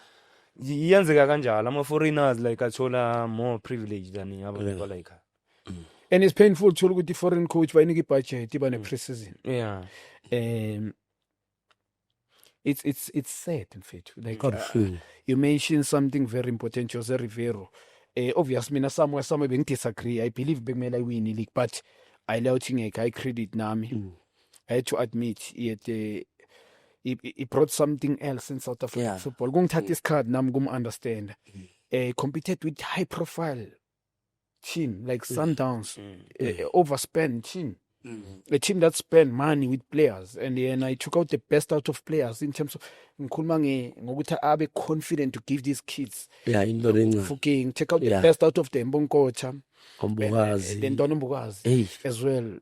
iyenzeka kanjalo, ama-foreigners like athola more privilege than abantu like and it's painful to look at the foreign coach by any budget even a pre-season. It's sad in fact. Like you mentioned something very important, Jose Rivero. Obviously mina somewhere being disagree. I believe Bemela win the league, but I I credit Nami. I had to admit he brought something else in South African football. Going to this card Nam gum understand. Competed with high profile team like Sundowns, overspend team. A team that spend money with players, and then I took out the best out of players in terms of ngokuthi abe confident to give these kids take out the best out of them. Bonkocha Mbokazi as well,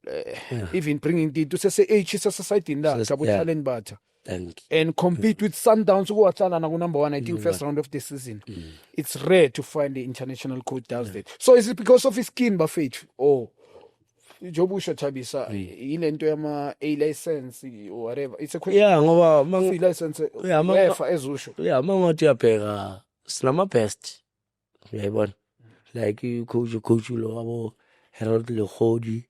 even bringing the to say society in that talent better and compete with Sundowns who are number 1 I think first round of the season. It's rare to find the international coach does that. So is it because of his skin buffet or njengoba usho Thabisa ilento yama A license or whatever it's a yeah ngoba C license yeah UEFA ezusho yeah mangathi uyabheka sinama best uyayibona like coach lo abo Harold Legodi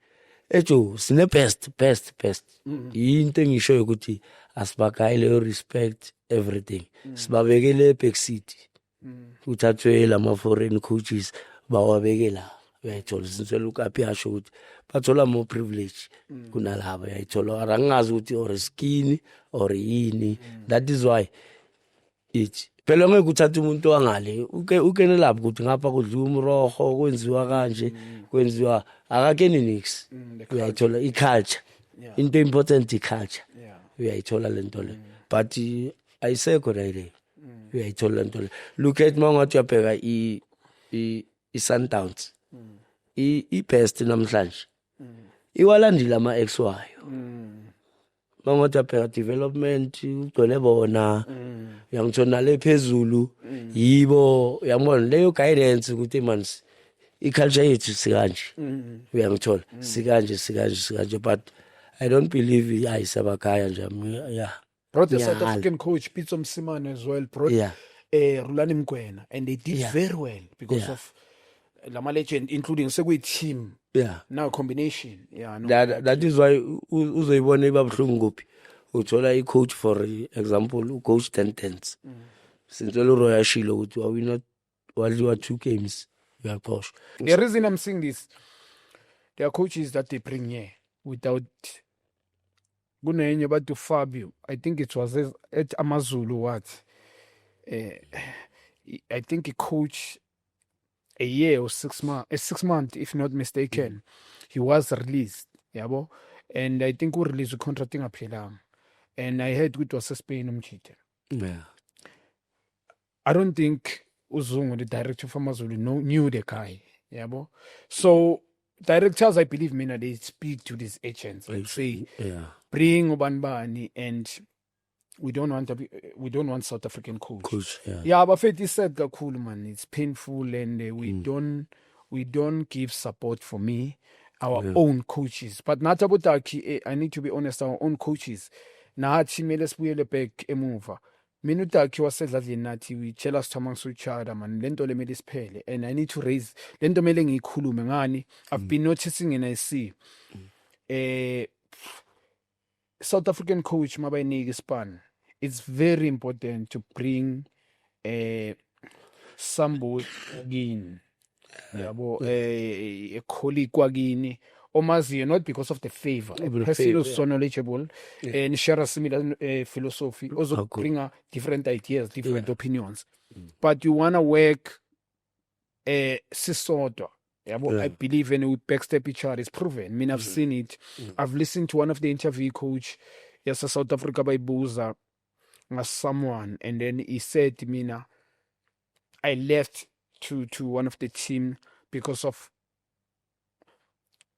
ejo sine best into engisho ukuthi asibakayile respect everything sibabekele backseat uthathwe lama foreign coaches bawabekela uyayithola since look up yasho ukuthi bathola more privilege kunalabo uyayithola arangazi ukuthi or skin or yini that is why it phela ngeke uthathe umuntu wangale ukene lapho ukuthi ngapha kudliwa umroho kwenziwa kanje kwenziwa akakeni nix uyayithola iculture into important iculture uyayithola lento le but ayisekho ile uyayithola lento le look at mangathi uyabheka i Sundowns i best namhlanje iwalandile ama ex wayo mangathi uyabheka development ugcwele bona uyangithola le phezulu yibo uyabona leyo guidance ukuthi man iculture yethu sikanje uyangithola sikanje but I don't believe ayisabakaya nje yeah brought the South African coach Pitso Msimane as well brought Rulani Mkwena and they did very well because of lama legend including sekuyi team now combination no, that is why uzoyibona ibabhlungu kuphi uthola i coach for example coach Tentens since lo Royal Shilo ukuthi wawina wadliwa 2 games uyaphosha. The reason I'm saying this, there are coaches that they bring here without kunenye badu Fabio, I think it was at Amazulu what I think he coached a year or 6 months if not mistaken. He was released yabo and I think we released the contract ngaphelanga and I heard it was Spain umchithe. I don't think Uzungu, the director from Amazulu, knew the guy yabo. So directors, I believe, they speak to these agents and say, bring Ubanbani, and we don't want South African coach. But Feti said, cool man, it's painful, and we don't give support for our own coaches. But not about I need to be honest, our own coaches. Na chimele spuyele back emuva. Minuta kiwasedla nathi we jealous amongst each other man lento le mele siphele and I need to raise lento mele ngikhulume ngani I've been noticing and I see South African coach mabayinike span it's very important to bring somebody in yabo a colleague kwakini omaziyo not because of the favor a person who's so knowledgeable and share a similar philosophy also bring different ideas different opinions but you want to work sisodwa yabo I believe in we backstep each other. It's proven. I mean I've seen it. I've listened to one of the interview coach yes South Africa by Buza as someone and then he said to me now I left to one of the team because of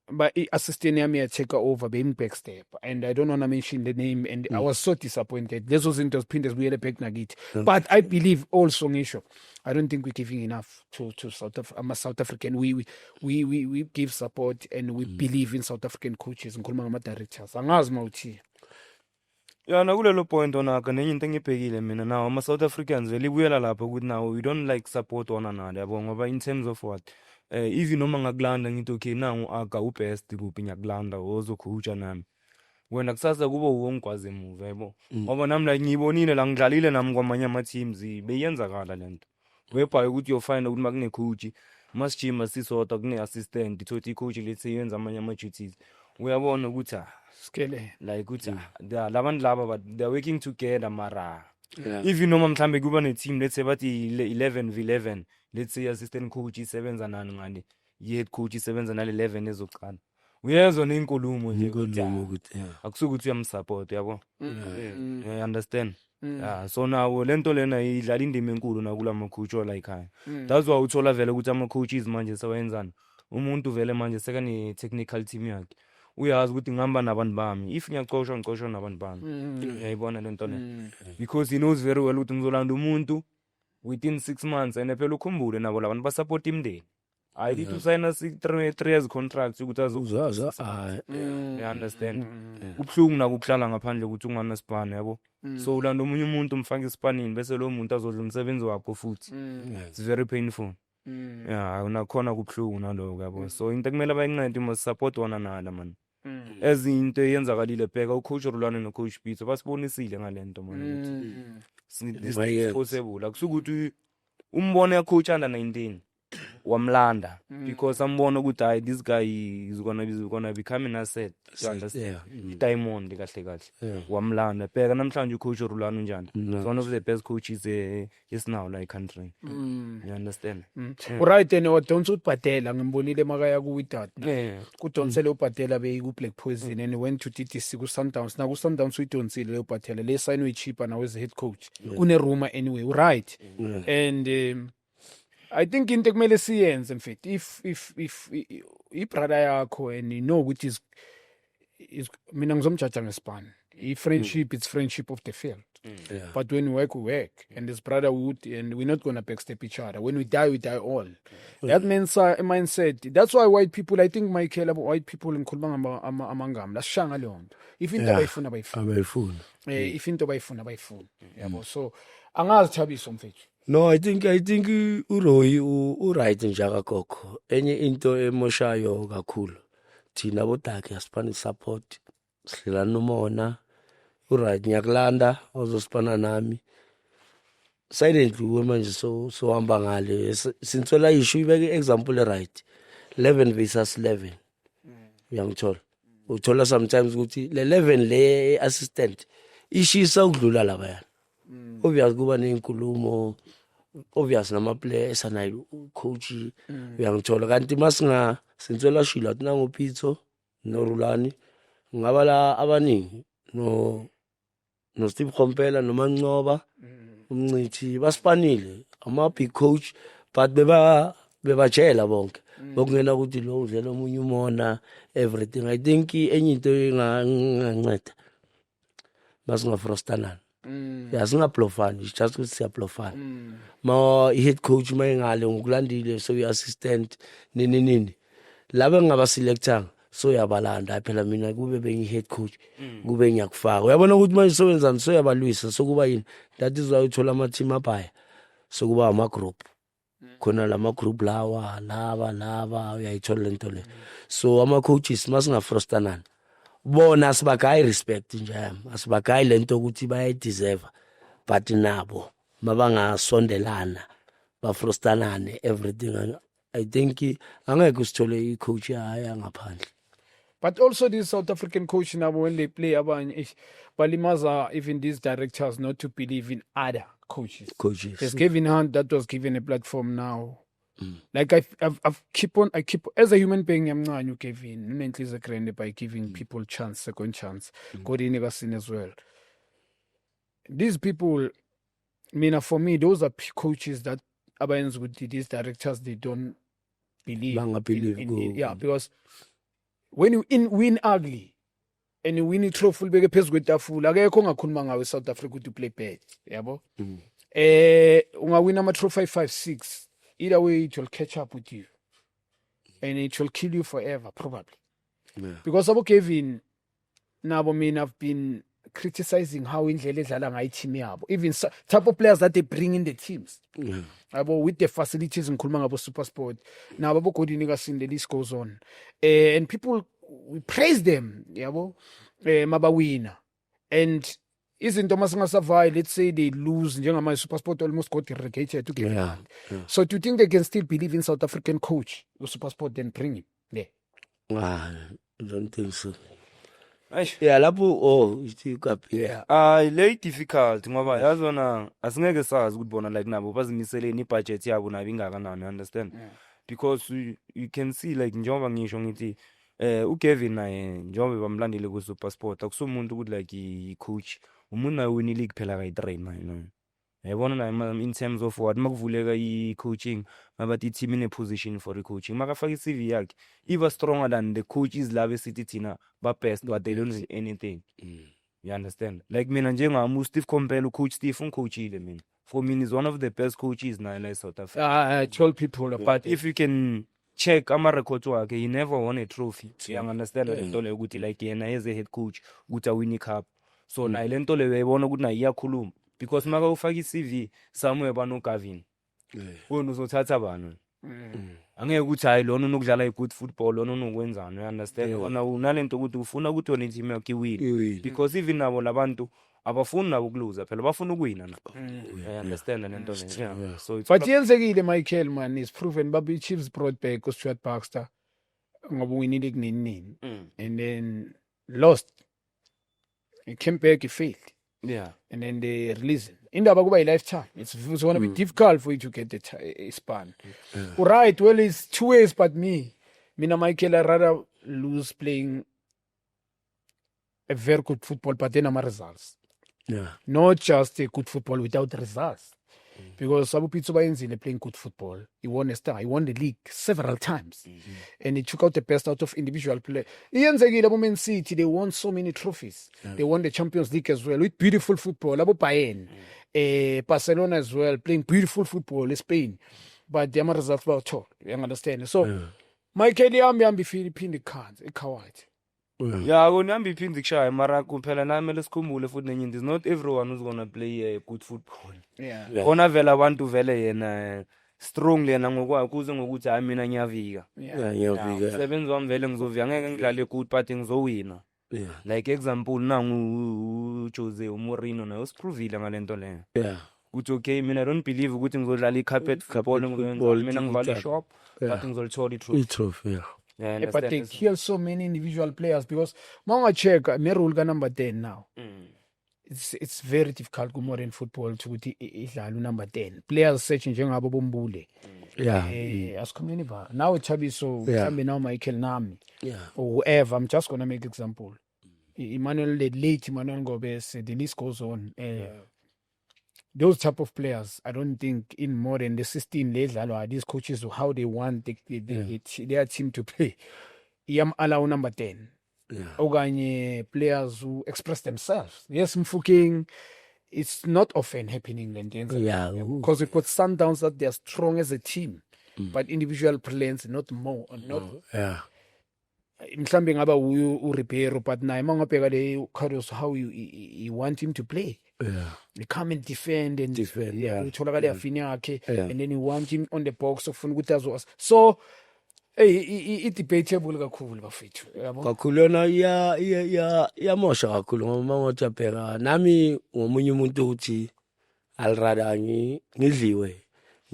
but assistant me take over being backstep and I don't want to mention the name and I was so disappointed. This was into Pinders we had a back nugget. But I believe also Nisho. I don't think we're giving enough to South African. We give support and we believe in South African coaches and Kulmama directors. Angazma uthi. Yeah, nakulelo point onaka nenye into engibhekile mina now ama South Africans libuyela lapho ukuthi now we don't like support one another yabo ngoba in terms of what even noma ngakulanda ngithi okay nangu aka ubest kuphi ngiyakulanda ozokhutha nami wena kusasa kuba uwongikwazi emuva yabo ngoba nami la ngiyibonile la ngidlalile nami kwamanye ama teams beyenzakala lento webhaye ukuthi uyofina ukuthi makune coach masijima sisodwa kune assistant ithothi icoach lethe yenza amanye ama duties uyabona ukuthi scale like ukuthi labantu laba but they are working together mara even noma mhlambe kuba ne team let's say bathi 11v11 let's say assistant coach isebenza nani ngani head coach isebenza nale 11 ezoqala uyezwa nenkulumo nje ukuthi akusuka ukuthi uyamsupport yabo you understand so now lento lena idlala indima enkulu nakulama coach la ekhaya that's why uthola vele ukuthi ama coaches manje sewayenzana umuntu vele manje sekane technical team yakhe uyazi ukuthi ngihamba nabantu bami if ngiyacoshwa nabantu bami uyayibona lento le because he knows very well ukuthi ngizolanda umuntu within 6 months and phela ukhumbule nabo labantu basupport imndeni I need to sign a 3 years contract ukuthi uzaza hayi you understand ubhlungu nakuhlala ngaphandle ukuthi ungana span yabo so ulanda omunye umuntu umfaka ispanini bese lo muntu azodla umsebenzi wakho futhi it's very painful yeah unakhona kubhlungu naloko yabo so into kumele bayincede must support one another man ezinto eyenzakalile bheka ucoach Rulwane nocoach Pitso basibonisile ngalento man it's possible akusukuthi umbone coach under 19 wamlanda because ambona ukuthi hayi this guy is gonna become an asset you understand diamond kahle kahle wamlanda bheka namhlanje ucoach Rulwane unjani one of the best coaches yes now like country you understand right and don't ubhatela ngimbonile makaya ku Wydad kudonsele ubhatela beyiku Black Poison and went to TTC ku Sundowns na ku Sundowns uyidonsile le ubhatela le sign we cheaper now as the head coach une rumor anyway right and I think into kumele siyenze mfethu if ibrother yakho and you know which is mina ngizomjaja ngespan friendship it's friendship of the field but when we work and this brotherhood and we're not going to backstep each other when we die all that means mindset that's why white people I think Michael about white people ngikhuluma amangami lasishanga leyo nto if into bayifuna bayifuna if into bayifuna yabo so angazithabiso mfethu. No, I think uRoy right njaka kokho. Enye into emoshayo kakhulu. Thina bodake asipani support. Sihlela nomona. Uright ngiyakulanda ozosipana nami. Silently manje so hamba ngale. Sinithola issue ibeke example right. 11 versus 11. Uyangithola. Uthola sometimes ukuthi le 11 le assistant ishisa ukudlula laba yana. Obvious kuba nenkulumo obvious nama players anayo coach uyangithola kanti masinga sintsola shila tina ngoPitso no Rulwane ngabala abaningi no Steve Khompela no Mancoba umncithi basipanile ama big coach but bebajela bonke bokungena ukuthi lo udlela omunye umona everything I think enye into enganceda masinga frostana singablofani just ukuthi siyablofana ma head coach mayengale ngokulandile so assistant nini laba ngaba selector so yabalanda phela mina kube bengi head coach kube ngiyakufaka uyabona ukuthi manje sowenzani so yabalwisa so kuba yini that is why uthola ama team apaya so kuba ama group khona lama group laba uyayithola lento le so ama coaches masingafrostanana bona asibagayi respect nje asibagayi lento ukuthi bayayideserve but nabo mabangasondelana bafrostanane everything I think angeke usithole icoach haya ngaphandle. But also these South African coach now when they play abanye balimaza even these directors not to believe in other coaches. There's Kevin Hunt that was given a platform now. Like I keep as a human being I'm Kevin unenhliziyo grande by giving people second chance Godini kasini as well. These people for me those are coaches that abayenza ukuthi these directors they don't believe in because when you win ugly and you win trophy beke phezulu kwetafula akekho ongakhuluma ngawe South Africa to play bad yabo ungawina ama trophy 5-6 either way it will catch up with you and it will kill you forever probably because abo Kevin nabo mina I've been criticizing how indlela edlala ngayo team yabo even type of players that they bring in the teams abo with the facilities ngikhuluma ngabo SuperSport nabo abo Godini kasini the list goes on and people we praise them yabo mabawina and izinto masingasavai let's say they lose njengama SuperSport almost got relegated to get so do you think they can still believe in South African coach the SuperSport then bring him there? I don't think so. Lapho late difficult ngoba yazona asingeke sazi ukuthi bona like nabo bazimiseleni ibudget yabo nayo ingakanani understand because you can see like njengoba ngisho ngithi uKevin naye njengoba bamlandile ku SuperSport akusumuntu ukuthi like i-coach umuntu naye win league phela kayi-train man yabona na in terms of what makuvuleka i-coaching mabathi team in a position for coaching makafaka i-CV yakhe even stronger than the coaches laba esithi thina ba best but they don't do anything you understand like mina njengami Steve Khompela coach Steve uncoachile mina for me is one of the best coaches now in South Africa. I told people about if you can check ama-records wakhe, he never won a trophy. Understand lento leyo ukuthi like yena as a head coach ukuthi awini cup. So naye lento leyo uyayibona ukuthi naye iyakhuluma because maka ufaka i-CV somewhere bano-Gavin, wena uzothatha bani? Angeke ukuthi hayi lona unokudlala i-good football, lona unokwenzani, you understand? Unalento ukuthi ufuna ukuthi wona i-team yakho iwine because even nabo labantu abafuni nabo ukuluza phela bafuna ukuwina nabo. I understand lento leyo. So but yenzekile Michael man is proven babi Chiefs brought back Stuart Baxter ngoba winile kunini and then lost. He came back, he failed. Yeah. And then they release him. Indaba kuba a lifetime. It's going to be difficult for you to get a span. Right, well, it's 2 ways, but Mina Michael, I rather lose playing a very good football, but then I'm results. Yeah. Not just a good football without results. Because Sabu Pitsuba Enzile playing good football. He won a star. He won the league several times. And he took out the best out of individual play. Iyenzekile Man City, they won so many trophies. They won the Champions League as well with beautiful football. Abo Bayern, Barcelona as well, playing beautiful football in Spain. But the results were tough. You understand? So, Michael Yambi Philippine cards, a coward. Yeah, ngihambe iphindi kushaya mara kuphela nami mele sikhumbule futhi nenye into, not everyone who's gonna play good football. Yeah. Khona vele abantu vele yena strongly yena ngokwakhe kuze ngokuthi hayi mina ngiyavika. Ngiyavika. Umsebenzi wami vele ngizovika, ngeke ngidlale good but ngizowina. Like example nangu Jose Mourinho naye usiprovile ngalento leyo. Yeah. Ukuthi okay mina I don't believe ukuthi ngizodlala i-carpet football mina ngivala shop but ngizolithola i-trophy. Yeah, but they kill so many individual players because Manga check Merul number 10 now. It's very difficult go modern football to idlala number 10. Players searching njengabo Bombule. As community now Chabiso, now Michael Nami. Or whoever, I'm just gonna make example. Emmanuel late Emmanuel Gomez, the list goes on. Those type of players, I don't think in modern the system these coaches how they want their team to play. Yam allow number 10. Oganye players who express themselves. Yes, Mfuking, it's not often happening in the because we put Sundowns that they are strong as a team, but individual players not more. Mhlambe ngaba u-Ribeiro but naye mangabheka le Karius how you want him to play. You come and defend utholakala yafini yakhe and then you want him on the box ufuna ukuthi azos. So i-debatable kakhulu bafethu yabo. Kakhulu yona iyamosha kakhulu ngoba mangathi abheka nami ngomunye umuntu uthi alrada ngidliwe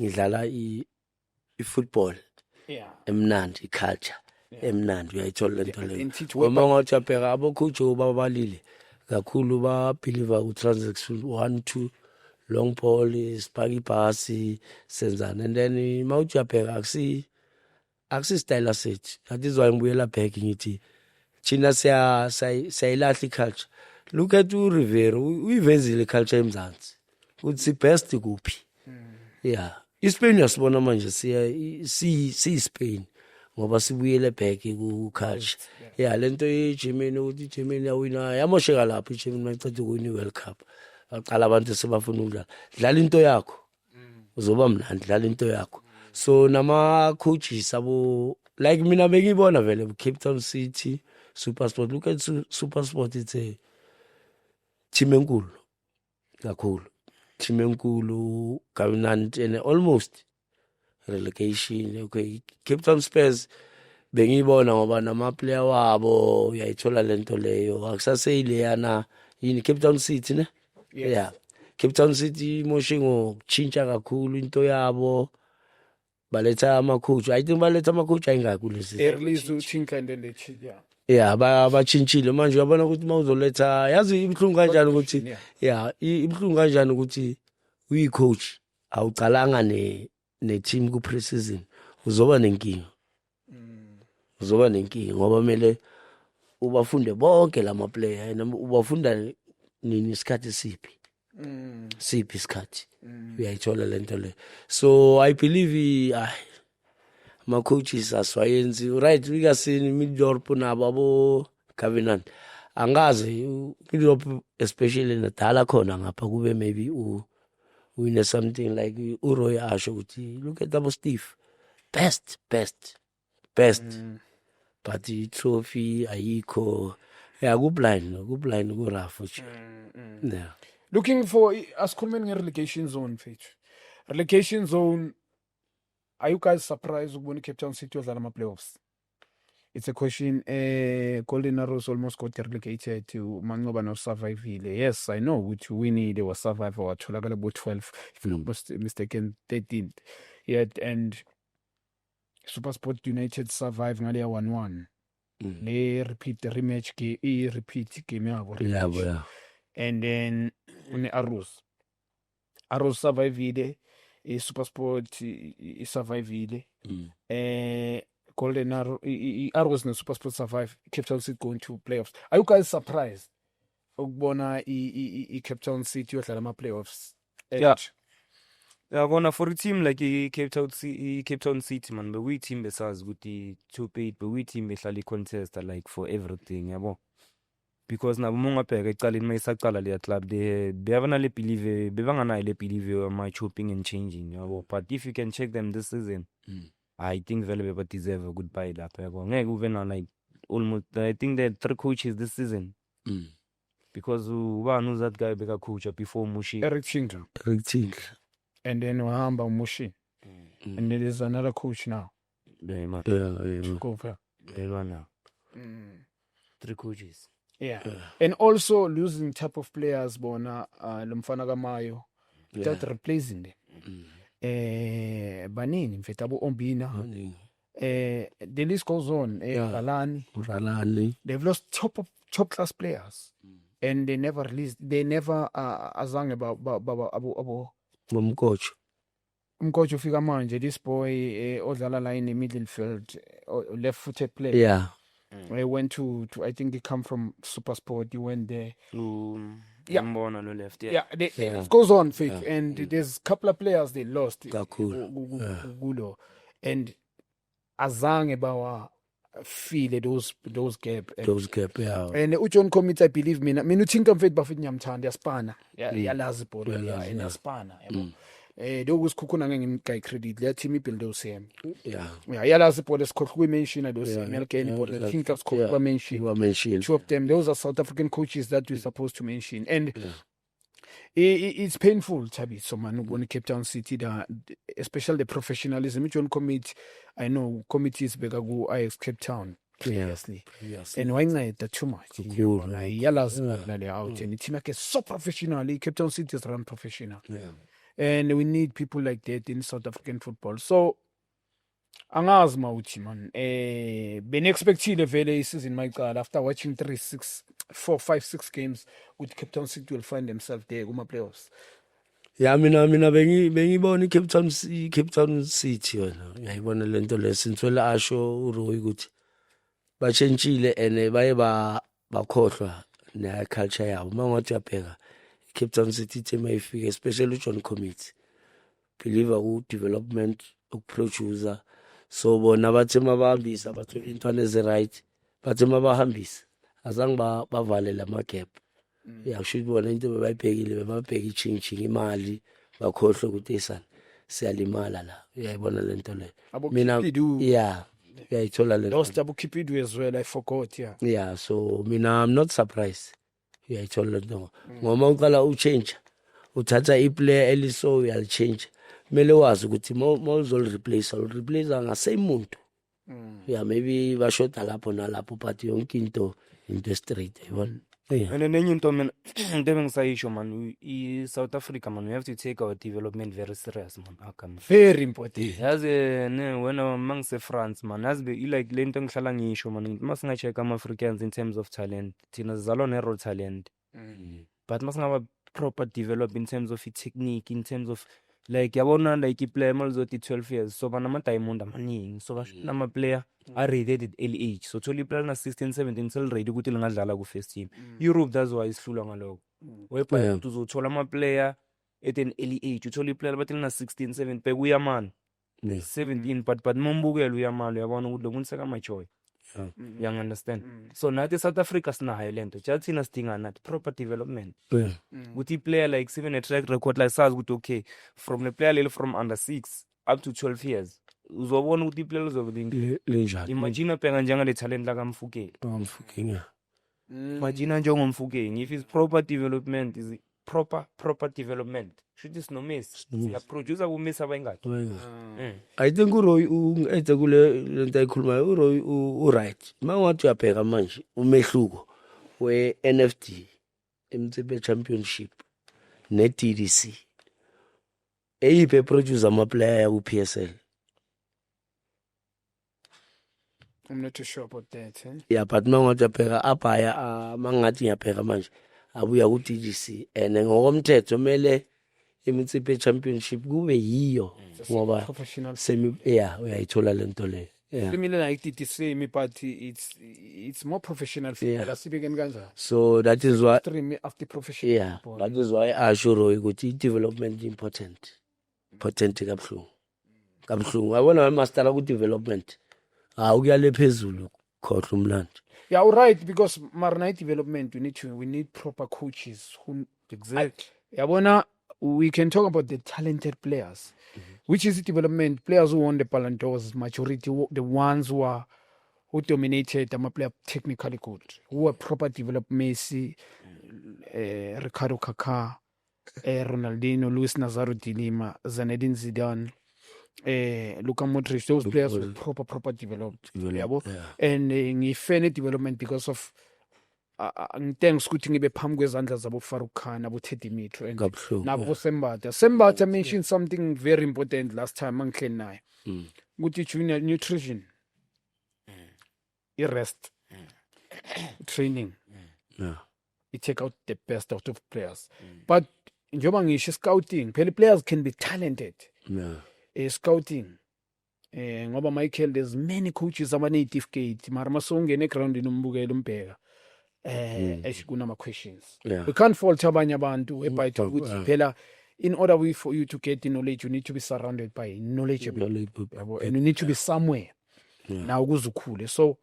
ngidlala i-football emnandi i-culture emnandi uyayithola lento leyo. Uma ngathi abheka abocoach babalile kakhulu ba-believe ku-transaction 1-2 long ball spark ibhasi senzana and then mawuthi uyabheka akusistyle sethu. That is why ngibuyela back ngithi thina siyayilahla i-culture. Look at uRivero uyivezile i-culture emzansi ukuthi si-best kuphi. I-Spain yasibona manje siyi-Spain ngoba sibuyele back ku-culture. Lento ye-Germany ukuthi i-Germany yawina yamosheka lapho i-Germany mayiceda ukuwina i-World Cup. Baqala abantu sebafuna ukudlala. Dlala into yakho. Uzoba mnandi, dlala into yakho. So nama-coaches abo like mina bengibona vele Cape Town City, SuperSport. Look at SuperSport, it's a team enkulu kakhulu. Team enkulu, Covenant and almost relegation. Okay, Cape Town Spurs bengibona ngoba nama-player wabo uyayithola lento leyo. Akusaseyile yana yini Cape Town City ne? Cape Town City moshe ngokutshintsha kakhulu into yabo. Baletha ama-coach. I think baletha ama-coach ayingaki kulesi. Release uThinka and then they change. Bachintshile manje uyabona ukuthi mawuzoletha yazi ibhlungu kanjani ukuthi ibhlungu kanjani ukuthi uyi-coach awucalanga ne-team ku-pre-season uzoba nenkinga. Uzoba nenkinga ngoba mele ubafunde bonke lama-player and ubafunda nini isikhathi siphi isikhathi uyayithola lento le. So I believe ama-coaches aswayenzi right ikasini Middlesbrough nabo abo Covenant angazi Middlesbrough especially nadala khona ngapha kube maybe win something like uRoy asho ukuthi look at abo Steve best best but i-trophy ayikho kublind ku-rough nje yeah. Looking for asikhulumeni nge-relegation zone mfethu. Relegation zone, are you guys surprised ukubona i-Cape Town City yodlala ama-playoffs? It's a question. Golden Arrows almost got relegated to Mangoba no survivile. Yes, I know which Winnie they were survivor watholakala about 12, if I'm not mistaken, 13th. Yet and SuperSport United survive ngale 1-1. They repeat the rematch repeat game yabo. Yeah. And then Arrows survivile, SuperSport survivile. Golden Arrow, Arrows and SuperSport survive. Cape Town City going to playoffs. Are you guys surprised? Ukubona Cape Town City yodlala ama-playoffs. Yeah. Yeah, gonna for a team like Cape Town City, man, but we team besazi ukuthi top 8, but we team behlala contest like for everything, yabo. Because na mongabheka ecaleni mayisaqala le club they bevana le believe bebangana le believe my chopping and changing, yabo. But if you can check them this season, I think vele beba deserve a goodbye lapha yabo. Ngeke ube na like almost I think there are 3 coaches this season. Because ubani that guy beka coach before Mushi. Eric Chingla. And then wahamba Mushi. And then there's another coach now. Yeah. Go for now. 3 coaches. Yeah. And also losing type of players bona Lumfana Gamayo without replacing them. Banini mfethu abo Ombina. The list goes on. Ralani. They've lost top class players. And they never azange abo Umcoach ufika manje, this boy odlala la in the middle field, left-footed player. Yeah. He went to I think he come from SuperSport. He went there. Yeah. Left. Yeah. It goes on, fake. And there's a couple of players they lost. Gulo. And azange bawa feel those gap. Yeah. And uJohn Commit, I believe mina uthinka mfethu bafethu nyamthanda yaspana. Yalazi ibhola yaspana, yabo. Lokusikhukhuna ngimguy credit le team ibuild osem. Yeah, yalazi ibhola esikhohlwe mention those American ibhola. I think sikhohlwe mention. Two of them, those are South African coaches that we're supposed to mention. And it's painful, Tabi. So man, when Cape Town City, especially the professionalism. John Commit, I know committees bega go Ajax Cape Town previously. And why not that too much? Yalazi out and the team is so professionally. Cape Town City is run professional. And we need people like that in South African football. So, angazi mawuthi man. Benexpectile vele season my God after watching 4, 5, 6 games with Cape Town City will find themselves there kuma playoffs. Yeah, mina bengibona Cape Town City yona. Ngiyayibona lento le sintswela asho uRoy ukuthi bachentshile and baye bakhohlwa ne culture yabo. Mangathi uyabheka Cape Town City team ayifike especially uJohn Commit believer ku development ukuproducer, so bona bathi mabahambisa bathola intwana ezi-right bathi mabahambisa azange bavale lama gap. Yeah, should bona into bebayibhekile bebabheka changing imali bakhohlwe ukuthi esana siyalimala la. Uyayibona lento le mina uyayithola le lost abo Kipidu as well, I forgot. Yeah, so mina I'm not surprised. Uyayithola lento ngoma uqala uchange uthatha iplayer eliso uyalchange mele wazi ukuthi mawuzol replace ngasame muntu. Yeah, maybe bashota lapho nalapho but yonke into straight, yabona. And then into man ngisayisho man, South Africa man, we have to take our development very serious man. Very important. Yazi when amongst France man, as be like lento ngihlala ngisho man, masinga check ama Africans in terms of talent, thina zalona raw talent. But masingaba proper develop in terms of technique, in terms of like yabona like iplayer malzothi 12 years, so banama diamond amaningi, so nama player are rated at LH, so tholi player na 16 17 sel ready ukuthi lingadlala ku first team. Europe that's why isihlula ngaloko. Wepha uzothola ama player at an LH, utholi player bathi lina 16 17 pe kuyaman 17 but mombukela uyamala uyabona ukuthi lo muntu seka majoy. You understand? So nathi South Africa sinayo lento. Just thina sidinga nathi proper development. Ukuthi player like 7 a track record like sazi ukuthi okay from the player level from under 6 up to 12 years uzobona ukuthi iplayer lizobe linjani imagine abheka njengale talent la kaMfukeng. Mfukeng Imagine njengomfukeng if it's proper development is proper development. Shuthi sinomesi siyaproducer kumesi abayingadi. I think uRoy ungenze kule lento ayikhulumayo uRoy right mangathi uyabheka manje umehluko we-NFD eMtsipe Championship ne-DDC eyiphi producer ama-player ku-PSL. I'm not too sure about that. Yeah, but mangathi uyabheka abhaya mangathi ngiyabheka manje abuya ku-DDC and ngokomthetho kumele eMtsipe Championship kube yiyo ngoba Professional. uyayithola lento le. Similar like DDC, but it's more professional. So that is why After professional. that is why asho ukuthi development important kabuhlungu yabona wemastera ku development ukuyale phezulu khohle umlando. Yeah, right, because Marnight development we need proper coaches who Exactly. Yabona, we can talk about the talented players, which is development players who won the Ballon d'Ors, majority the ones who dominated. I'm a player technically good, who are proper developed. Messi, Ricardo Kaká, Ronaldinho, Luis Nazario de Lima, Zinedine Zidane, Luka Modric. Those players were proper developed. And ngifene development because of ngithenga ukuthi ngibe phambi kwezandla zabo Farouk Khan abo Teddy Mitro and nabo Sembatha mentioned something very important last time mangihleli naye ukuthi junior nutrition rest training it take out the best out of players but njoba ngisho scouting phela players can be talented scouting ngoba Michael there's many coaches abane-native gate mara masongena egroundini umbukela umbheka kunama questions. We can't fault abanye abantu ukuthi phela in order for you to get the knowledge you need to be surrounded by knowledgeable people and you need to be somewhere now ukuzukhule. So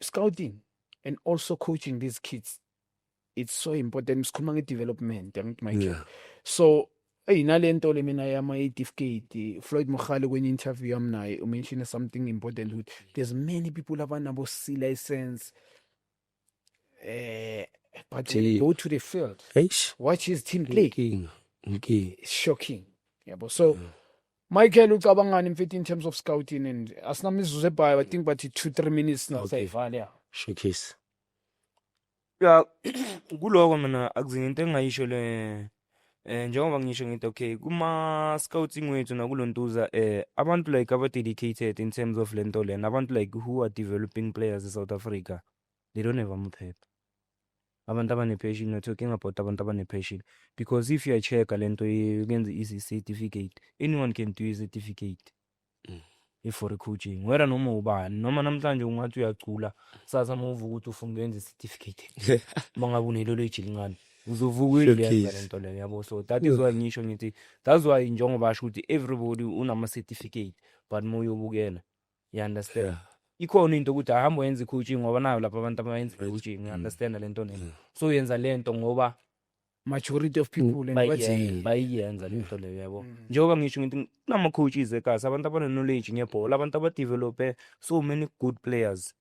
scouting and also coaching these kids it's so important. Sikhuluma nge-development Michael. So nalento le mina yama-native gate Floyd Mogale kwenye interview yami naye umention something important ukuthi there's many people abanabo C license but they go to the field, watch his team play. It's shocking. So, Michael, ucabangani mfethu in terms of scouting and asinamizuzu ebhayo I think but 2-3 minutes now sayivala. Showcase. Yeah, kuloko mina akuzinto into engayisho le njengoba ngisho ngithi okay kuma scouting wethu nakulontuza abantu like aba dedicated in terms of lento le abantu like who are developing players in South Africa they don't have amaphepha. Abantu abane-passion, we're talking about abantu abane-passion because if you check lento yenza i-certificate anyone can do a certificate if for a coaching whether noma ubani noma namhlanje ungathi uyacula sasa move ukuthi ufuna ukwenza i-certificate mangabe unelology lincane uzovuka uyenza lento le yabo. So that is why ngisho ngithi that's why njengoba basho ukuthi everybody unama-certificate but moyobukela you understand. Ikhona into ukuthi ahamba wenza coaching ngoba nayo lapha abantu abayenza coaching understand lento nini. So yenza lento ngoba majority of people bayenza lento leyo yabo. Njengoba ngisho ngithi kunama coaches ekhaya abantu abane knowledge ngebhola abantu abadevelope so many good players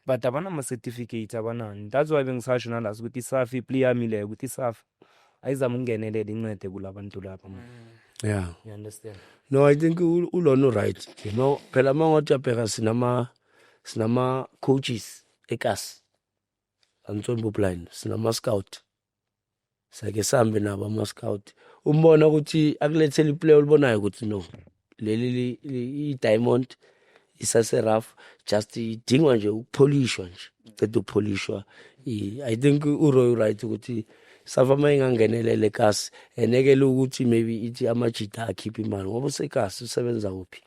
but abana ama certificates abanani. That's why bengisasho nalasi ukuthi isafi player yami ukuthi isafi ayizama ukungenelela incede kulabantu lapha. Yeah, you understand. No, I think ulona right. You know, phela mangathi uyabheka sinama coaches ekas Anton Blind sinama scout sake sambe nabo ama scout umbona ukuthi akulethele iplayer ulibonayo ukuthi no leli i-diamond isase rough just idingwa nje ukupolishwa nje qeda ukupolishwa. I think uRoy right ukuthi safa mayingangenelele kasi enekele ukuthi maybe ithi amajita akhipha imali ngoba sekasi usebenza kuphi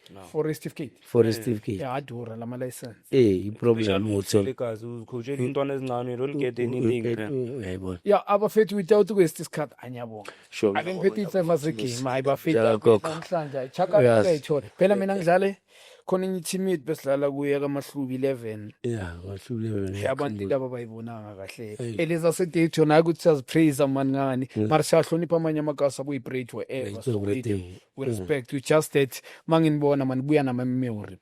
Forest Gate adura lama license iproblem utho lekasi ucoache intwana ezincane don't get anything uyayibona. Abafethu without waste isikhathi anyabonga akengiphethe ifamous game ayibafethu namhlanje chaka ayithola phela mina ngidlale khona enye team yethu besidlala kuye kaMahlubi 11 yeah wahlule abantu laba bayibonanga kahle eleza sedate yona ukuthi siyazipraise mani ngani mara siyahlonipha amanye amagasa kuyi-break wherever so we respect we just that manginibona mani buya nama-memory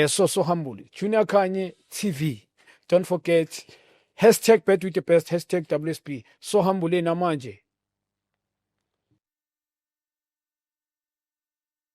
so humble Junior Khanye TV, don't forget #bet with the best #WSB so humble namanje